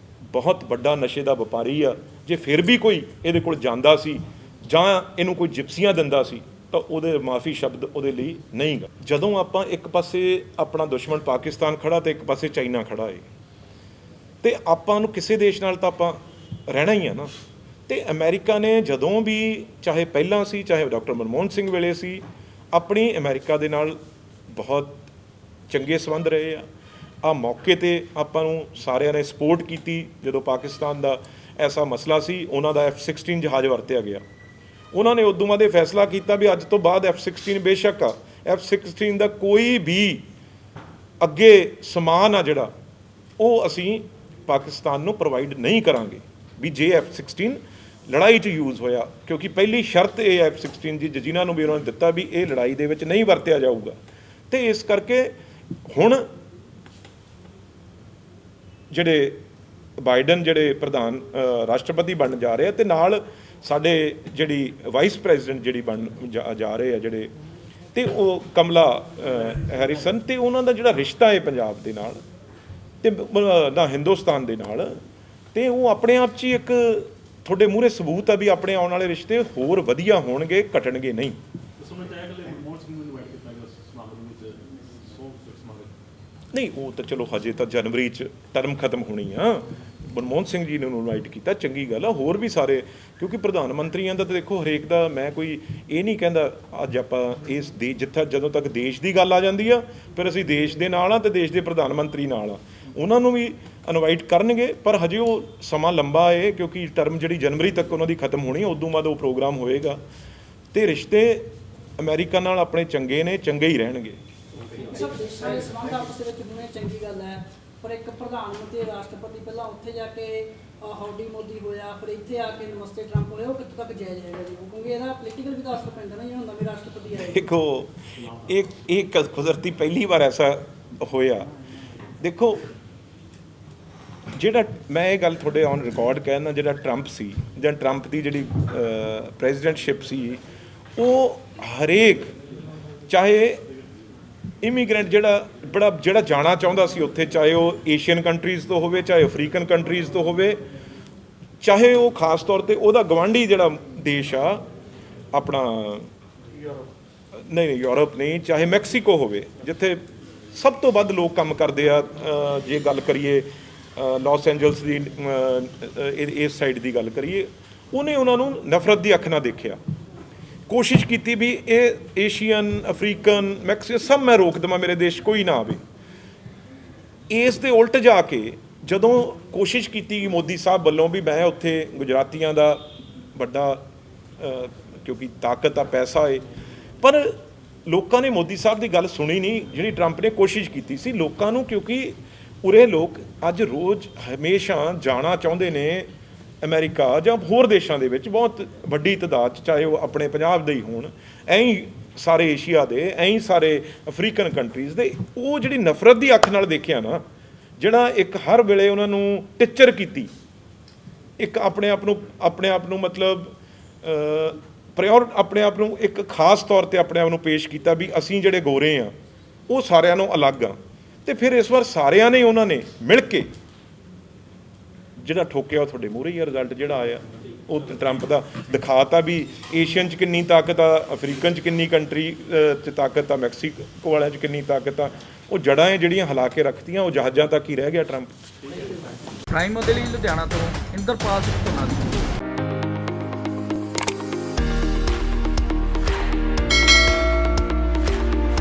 ਬਹੁਤ ਵੱਡਾ ਨਸ਼ੇ ਦਾ ਵਪਾਰੀ ਆ। ਜੇ ਫਿਰ ਵੀ ਕੋਈ ਇਹਦੇ ਕੋਲ ਜਾਂਦਾ ਸੀ ਜਾਂ ਇਹਨੂੰ ਕੋਈ ਜਿਪਸੀਆਂ ਦਿੰਦਾ ਸੀ ਤਾਂ ਉਹਦੇ ਮਾਫੀ ਸ਼ਬਦ ਉਹਦੇ ਲਈ ਨਹੀਂ ਗਾ। ਜਦੋਂ ਆਪਾਂ ਇੱਕ ਪਾਸੇ ਆਪਣਾ ਦੁਸ਼ਮਣ ਪਾਕਿਸਤਾਨ ਖੜਾ ਤੇ ਇੱਕ ਪਾਸੇ ਚਾਈਨਾ ਖੜਾ ਏ, ਤੇ ਆਪਾਂ ਨੂੰ ਕਿਸੇ ਦੇਸ਼ ਨਾਲ ਤਾਂ ਆਪਾਂ ਰਹਿਣਾ ਹੀ ਆ ਨਾ। ਤੇ ਅਮਰੀਕਾ ਨੇ ਜਦੋਂ ਵੀ, ਚਾਹੇ ਪਹਿਲਾਂ ਸੀ ਚਾਹੇ ਡਾਕਟਰ ਮਨਮੋਹਨ ਸਿੰਘ ਵੇਲੇ ਸੀ, ਆਪਣੀ ਅਮਰੀਕਾ ਦੇ ਨਾਲ ਬਹੁਤ ਚੰਗੇ ਸੰਬੰਧ ਰਹੇ ਆ। ਮੌਕੇ ਤੇ ਆਪਾਂ ਨੂੰ ਸਾਰਿਆਂ ਨੇ ਸਪੋਰਟ ਕੀਤੀ। ਜਦੋਂ ਪਾਕਿਸਤਾਨ ਦਾ ਐਸਾ ਮਸਲਾ ਸੀ, ਉਹਨਾਂ ਦਾ F-16 ਜਹਾਜ਼ ਵਰਤਿਆ ਗਿਆ, ਉਹਨਾਂ ਨੇ ਉਦੋਂ ਬਾਅਦ ਇਹ ਫੈਸਲਾ ਕੀਤਾ ਵੀ ਅੱਜ ਤੋਂ ਬਾਅਦ F-16 ਬੇਸ਼ੱਕ ਆ, F-16 ਦਾ ਕੋਈ ਵੀ ਅੱਗੇ ਸਮਾਨ ਆ ਜਿਹੜਾ, ਉਹ ਅਸੀਂ ਪਾਕਿਸਤਾਨ ਨੂੰ ਪ੍ਰੋਵਾਈਡ ਨਹੀਂ ਕਰਾਂਗੇ ਵੀ ਜੇ F-16 ਲੜਾਈ 'ਚ ਯੂਜ਼ ਹੋਇਆ। ਕਿਉਂਕਿ ਪਹਿਲੀ ਸ਼ਰਤ ਇਹ F-16 ਦੀ ਜਿਨ੍ਹਾਂ ਨੂੰ ਵੀ ਉਹਨਾਂ ਨੇ ਦਿੱਤਾ ਵੀ ਇਹ ਲੜਾਈ ਦੇ ਵਿੱਚ ਨਹੀਂ ਵਰਤਿਆ ਜਾਊਗਾ। ਤੇ ਇਸ ਕਰਕੇ ਹੁਣ ਜਿਹੜੇ ਬਾਈਡਨ ਜਿਹੜੇ ਪ੍ਰਧਾਨ ਰਾਸ਼ਟਰਪਤੀ ਬਣਨ ਜਾ ਰਹੇ ਆ, ਤੇ ਨਾਲ ਸਾਡੇ ਜਿਹੜੀ ਵਾਈਸ ਪ੍ਰੈਜ਼ੀਡੈਂਟ ਜਿਹੜੀ ਬਣ ਜਾ ਰਹੇ ਆ ਜਿਹੜੇ, ਤੇ ਉਹ ਕਮਲਾ ਹੈਰਿਸਨ, ਤੇ ਉਹਨਾਂ ਦਾ ਜਿਹੜਾ ਰਿਸ਼ਤਾ ਹੈ ਪੰਜਾਬ ਦੇ ਨਾਲ ਤੇ ਨਾ ਹਿੰਦੁਸਤਾਨ ਦੇ ਨਾਲ, ਤੇ ਉਹ ਆਪਣੇ ਆਪ 'ਚ ਹੀ ਇੱਕ ਤੁਹਾਡੇ ਮੂਹਰੇ ਸਬੂਤ ਆ ਵੀ ਆਪਣੇ ਆਉਣ ਵਾਲੇ ਰਿਸ਼ਤੇ ਹੋਰ ਵਧੀਆ ਹੋਣਗੇ, ਘਟਣਗੇ ਨਹੀਂ। ਨਹੀਂ, ਉਹ ਤਾਂ ਚਲੋ ਹਜੇ ਤਾਂ ਜਨਵਰੀ 'ਚ ਟਰਮ ਖਤਮ ਹੋਣੀ ਆ। ਮਨਮੋਹਨ ਸਿੰਘ ਜੀ ਨੂੰ ਇਨਵਾਈਟ ਕੀਤਾ, ਚੰਗੀ ਗੱਲ ਆ। ਹੋਰ ਵੀ ਸਾਰੇ, ਕਿਉਂਕਿ ਪ੍ਰਧਾਨ ਮੰਤਰੀਆਂ ਦਾ ਤਾਂ ਦੇਖੋ ਹਰੇਕ ਦਾ, ਮੈਂ ਕੋਈ ਇਹ ਨਹੀਂ ਕਹਿੰਦਾ ਅੱਜ ਆਪਾਂ ਇਸ ਦੇ ਜਿੱਥੇ ਜਦੋਂ ਤੱਕ ਦੇਸ਼ ਦੀ ਗੱਲ ਆ ਜਾਂਦੀ ਆ, ਫਿਰ ਅਸੀਂ ਦੇਸ਼ ਦੇ ਨਾਲ ਆ ਤੇ ਦੇਸ਼ ਦੇ ਪ੍ਰਧਾਨ ਮੰਤਰੀ ਨਾਲ ਆ, ਉਹਨਾਂ ਨੂੰ ਵੀ ਇਨਵਾਈਟ ਕਰਨਗੇ। ਪਰ ਹਜੇ ਉਹ ਸਮਾਂ ਲੰਬਾ ਹੈ, ਕਿਉਂਕਿ ਟਰਮ ਜਿਹੜੀ ਜਨਵਰੀ ਤੱਕ ਉਹਨਾਂ ਦੀ ਖਤਮ ਹੋਣੀ ਹੈ, ਉਦੋਂ ਬਾਅਦ ਉਹ ਪ੍ਰੋਗਰਾਮ ਹੋਏਗਾ। ਤੇ ਰਿਸ਼ਤੇ ਅਮਰੀਕਾ ਨਾਲ ਆਪਣੇ ਚੰਗੇ ਨੇ, ਚੰਗੇ ਹੀ ਰਹਿਣਗੇ। ਸਭ ਦੇਸ਼ਾਂ ਦੇ ਸੰਬੰਧ ਆਪਸ ਵਿੱਚ ਹੋਣੇ ਚੰਗੀ ਗੱਲ ਹੈ, ਪਰ ਇੱਕ ਪ੍ਰਧਾਨ ਮੰਤਰੀ ਰਾਸ਼ਟਰਪਤੀ ਪਹਿਲਾਂ ਉੱਥੇ ਜਾ ਕੇ ਹਾਊਡੀ ਮੋਦੀ ਹੋਇਆ, ਫਿਰ ਇੱਥੇ ਆ ਕੇ ਨਮਸਤੇ ਟਰੰਪ ਹੋਇਆ, ਉਹ ਕਿੱਥੋਂ ਤੱਕ ਜਾਇਜ਼ ਹੈਗਾ ਜੀ? ਕਿਉਂਕਿ ਇਹਦਾ ਪੋਲੀਟੀਕਲ ਵੀ ਤਾਂ ਅਸਰ ਪੈਂਦਾ ਨਾ, ਜਿਹੜਾ ਨਵੇਂ ਰਾਸ਼ਟਰਪਤੀ ਆਏ। ਦੇਖੋ, ਇਹ ਕੁਦਰਤੀ ਪਹਿਲੀ ਵਾਰ ਐਸਾ ਹੋਇਆ। ਦੇਖੋ, ਜਿਹੜਾ ਮੈਂ ਇਹ ਗੱਲ ਤੁਹਾਡੇ ਔਨ ਰਿਕਾਰਡ ਕਹਿਣਾ, ਜਿਹੜਾ ਟਰੰਪ ਸੀ ਜਾਂ ਟਰੰਪ ਦੀ ਜਿਹੜੀ ਪ੍ਰੈਜ਼ੀਡੈਂਟਸ਼ਿਪ ਸੀ, ਉਹ ਹਰੇਕ ਚਾਹੇ ਇਮੀਗ੍ਰੈਂਟ ਜਿਹੜਾ ਜਾਣਾ ਚਾਹੁੰਦਾ ਸੀ ਉੱਥੇ, ਚਾਹੇ ਉਹ ਏਸ਼ੀਅਨ ਕੰਟਰੀਜ਼ ਤੋਂ ਹੋਵੇ, ਚਾਹੇ ਅਫਰੀਕਨ ਕੰਟਰੀਜ਼ ਤੋਂ ਹੋਵੇ, ਚਾਹੇ ਉਹ ਖਾਸ ਤੌਰ ਤੇ ਉਹਦਾ ਗਵਾਂਢੀ ਜਿਹੜਾ ਦੇਸ਼ ਆ ਆਪਣਾ, ਨਹੀਂ ਯੂਰਪ ਨਹੀਂ, ਚਾਹੇ ਮੈਕਸੀਕੋ ਹੋਵੇ, ਜਿੱਥੇ ਸਭ ਤੋਂ ਵੱਧ ਲੋਕ ਕੰਮ ਕਰਦੇ ਆ। ਜੇ ਗੱਲ ਕਰੀਏ ਲਾਸ ਐਂਜਲਸ ਦੀ, ਇਸ ਸਾਈਡ ਦੀ ਗੱਲ ਕਰੀਏ, ਉਹਨੇ ਉਹਨਾਂ ਨੂੰ ਨਫ਼ਰਤ ਦੀ ਅੱਖ ਨਾਲ ਦੇਖਿਆ, ਕੋਸ਼ਿਸ਼ ਕੀਤੀ ਵੀ ਇਹ ਏਸ਼ੀਅਨ, ਅਫਰੀਕਨ, ਮੈਕਸੀਕੋ ਸਭ ਮੈਂ ਰੋਕ ਦੇਵਾਂ, ਮੇਰੇ ਦੇਸ਼ ਕੋਈ ਨਾ ਆਵੇ। ਇਸ ਦੇ ਉਲਟ ਜਾ ਕੇ ਜਦੋਂ ਕੋਸ਼ਿਸ਼ ਕੀਤੀ ਮੋਦੀ ਸਾਹਿਬ ਵੱਲੋਂ ਵੀ ਮੈਂ ਉੱਥੇ ਗੁਜਰਾਤੀਆਂ ਦਾ ਵੱਡਾ, ਕਿਉਂਕਿ ਤਾਕਤ ਆ, ਪੈਸਾ ਹੈ, ਪਰ ਲੋਕਾਂ ਨੇ ਮੋਦੀ ਸਾਹਿਬ ਦੀ ਗੱਲ ਸੁਣੀ ਨਹੀਂ ਜਿਹੜੀ ਟਰੰਪ ਨੇ ਕੋਸ਼ਿਸ਼ ਕੀਤੀ ਸੀ। ਲੋਕਾਂ ਨੂੰ, ਕਿਉਂਕਿ ਉਰੇ ਲੋਕ ਅੱਜ ਰੋਜ਼ ਹਮੇਸ਼ਾ ਜਾਣਾ ਚਾਹੁੰਦੇ ਨੇ ਅਮਰੀਕਾ ਜਾਂ ਹੋਰ ਦੇਸ਼ਾਂ ਦੇ ਵਿੱਚ, ਬਹੁਤ ਵੱਡੀ ਤਾਦਾਦ 'ਚ, ਚਾਹੇ ਉਹ ਆਪਣੇ ਪੰਜਾਬ ਦੇ ਹੀ ਹੋਣ, ਐਂ ਹੀ ਸਾਰੇ ਏਸ਼ੀਆ ਦੇ, ਐਂ ਹੀ ਸਾਰੇ ਅਫਰੀਕਨ ਕੰਟਰੀਜ਼ ਦੇ। ਉਹ ਜਿਹੜੀ ਨਫ਼ਰਤ ਦੀ ਅੱਖ ਨਾਲ ਦੇਖਿਆ ਨਾ, ਜਿਹੜਾ ਇੱਕ ਹਰ ਵੇਲੇ ਉਹਨਾਂ ਨੂੰ ਟੀਚਰ ਕੀਤੀ, ਇੱਕ ਆਪਣੇ ਆਪ ਨੂੰ ਮਤਲਬ ਆਪਣੇ ਆਪ ਨੂੰ ਇੱਕ ਖਾਸ ਤੌਰ ਤੇ ਆਪਣੇ ਆਪ ਨੂੰ ਪੇਸ਼ ਕੀਤਾ ਵੀ ਅਸੀਂ ਜਿਹੜੇ ਗੋਰੇ ਆ ਉਹ ਸਾਰਿਆਂ ਨੂੰ ਅਲੱਗ ਆ। ਤੇ ਫਿਰ ਇਸ ਵਾਰ ਸਾਰਿਆਂ ਨੇ, ਉਹਨਾਂ ਨੇ ਮਿਲ ਕੇ ਜਿਹੜਾ ਠੋਕਿਆ, ਉਹ ਤੁਹਾਡੇ ਮੂਹਰੇ ਹੀ ਰਿਜ਼ਲਟ ਜਿਹੜਾ ਆਇਆ, ਉਹ ਟਰੰਪ ਦਾ ਦਿਖਾਤਾ ਵੀ ਏਸ਼ੀਅਨ 'ਚ ਕਿੰਨੀ ਤਾਕਤ ਆ, ਅਫਰੀਕਨ 'ਚ ਕਿੰਨੀ ਕੰਟਰੀ 'ਚ ਤਾਕਤ ਆ, ਮੈਕਸੀਕੋ ਵਾਲਿਆਂ 'ਚ ਕਿੰਨੀ ਤਾਕਤ ਆ। ਉਹ ਜੜ੍ਹਾਂ ਜਿਹੜੀਆਂ ਹਿਲਾ ਕੇ ਰੱਖਤੀਆਂ, ਉਹ ਜਹਾਜ਼ਾਂ ਤੱਕ ਹੀ ਰਹਿ ਗਿਆ ਟਰੰਪ। ਪ੍ਰਾਈਮ ਉਹਦੇ ਲਈ ਲੁਧਿਆਣਾ ਤੋਂ ਇੰਦਰਪਾਲ ਸਿੰਘ ਧੁੰਨਾ ਦੀ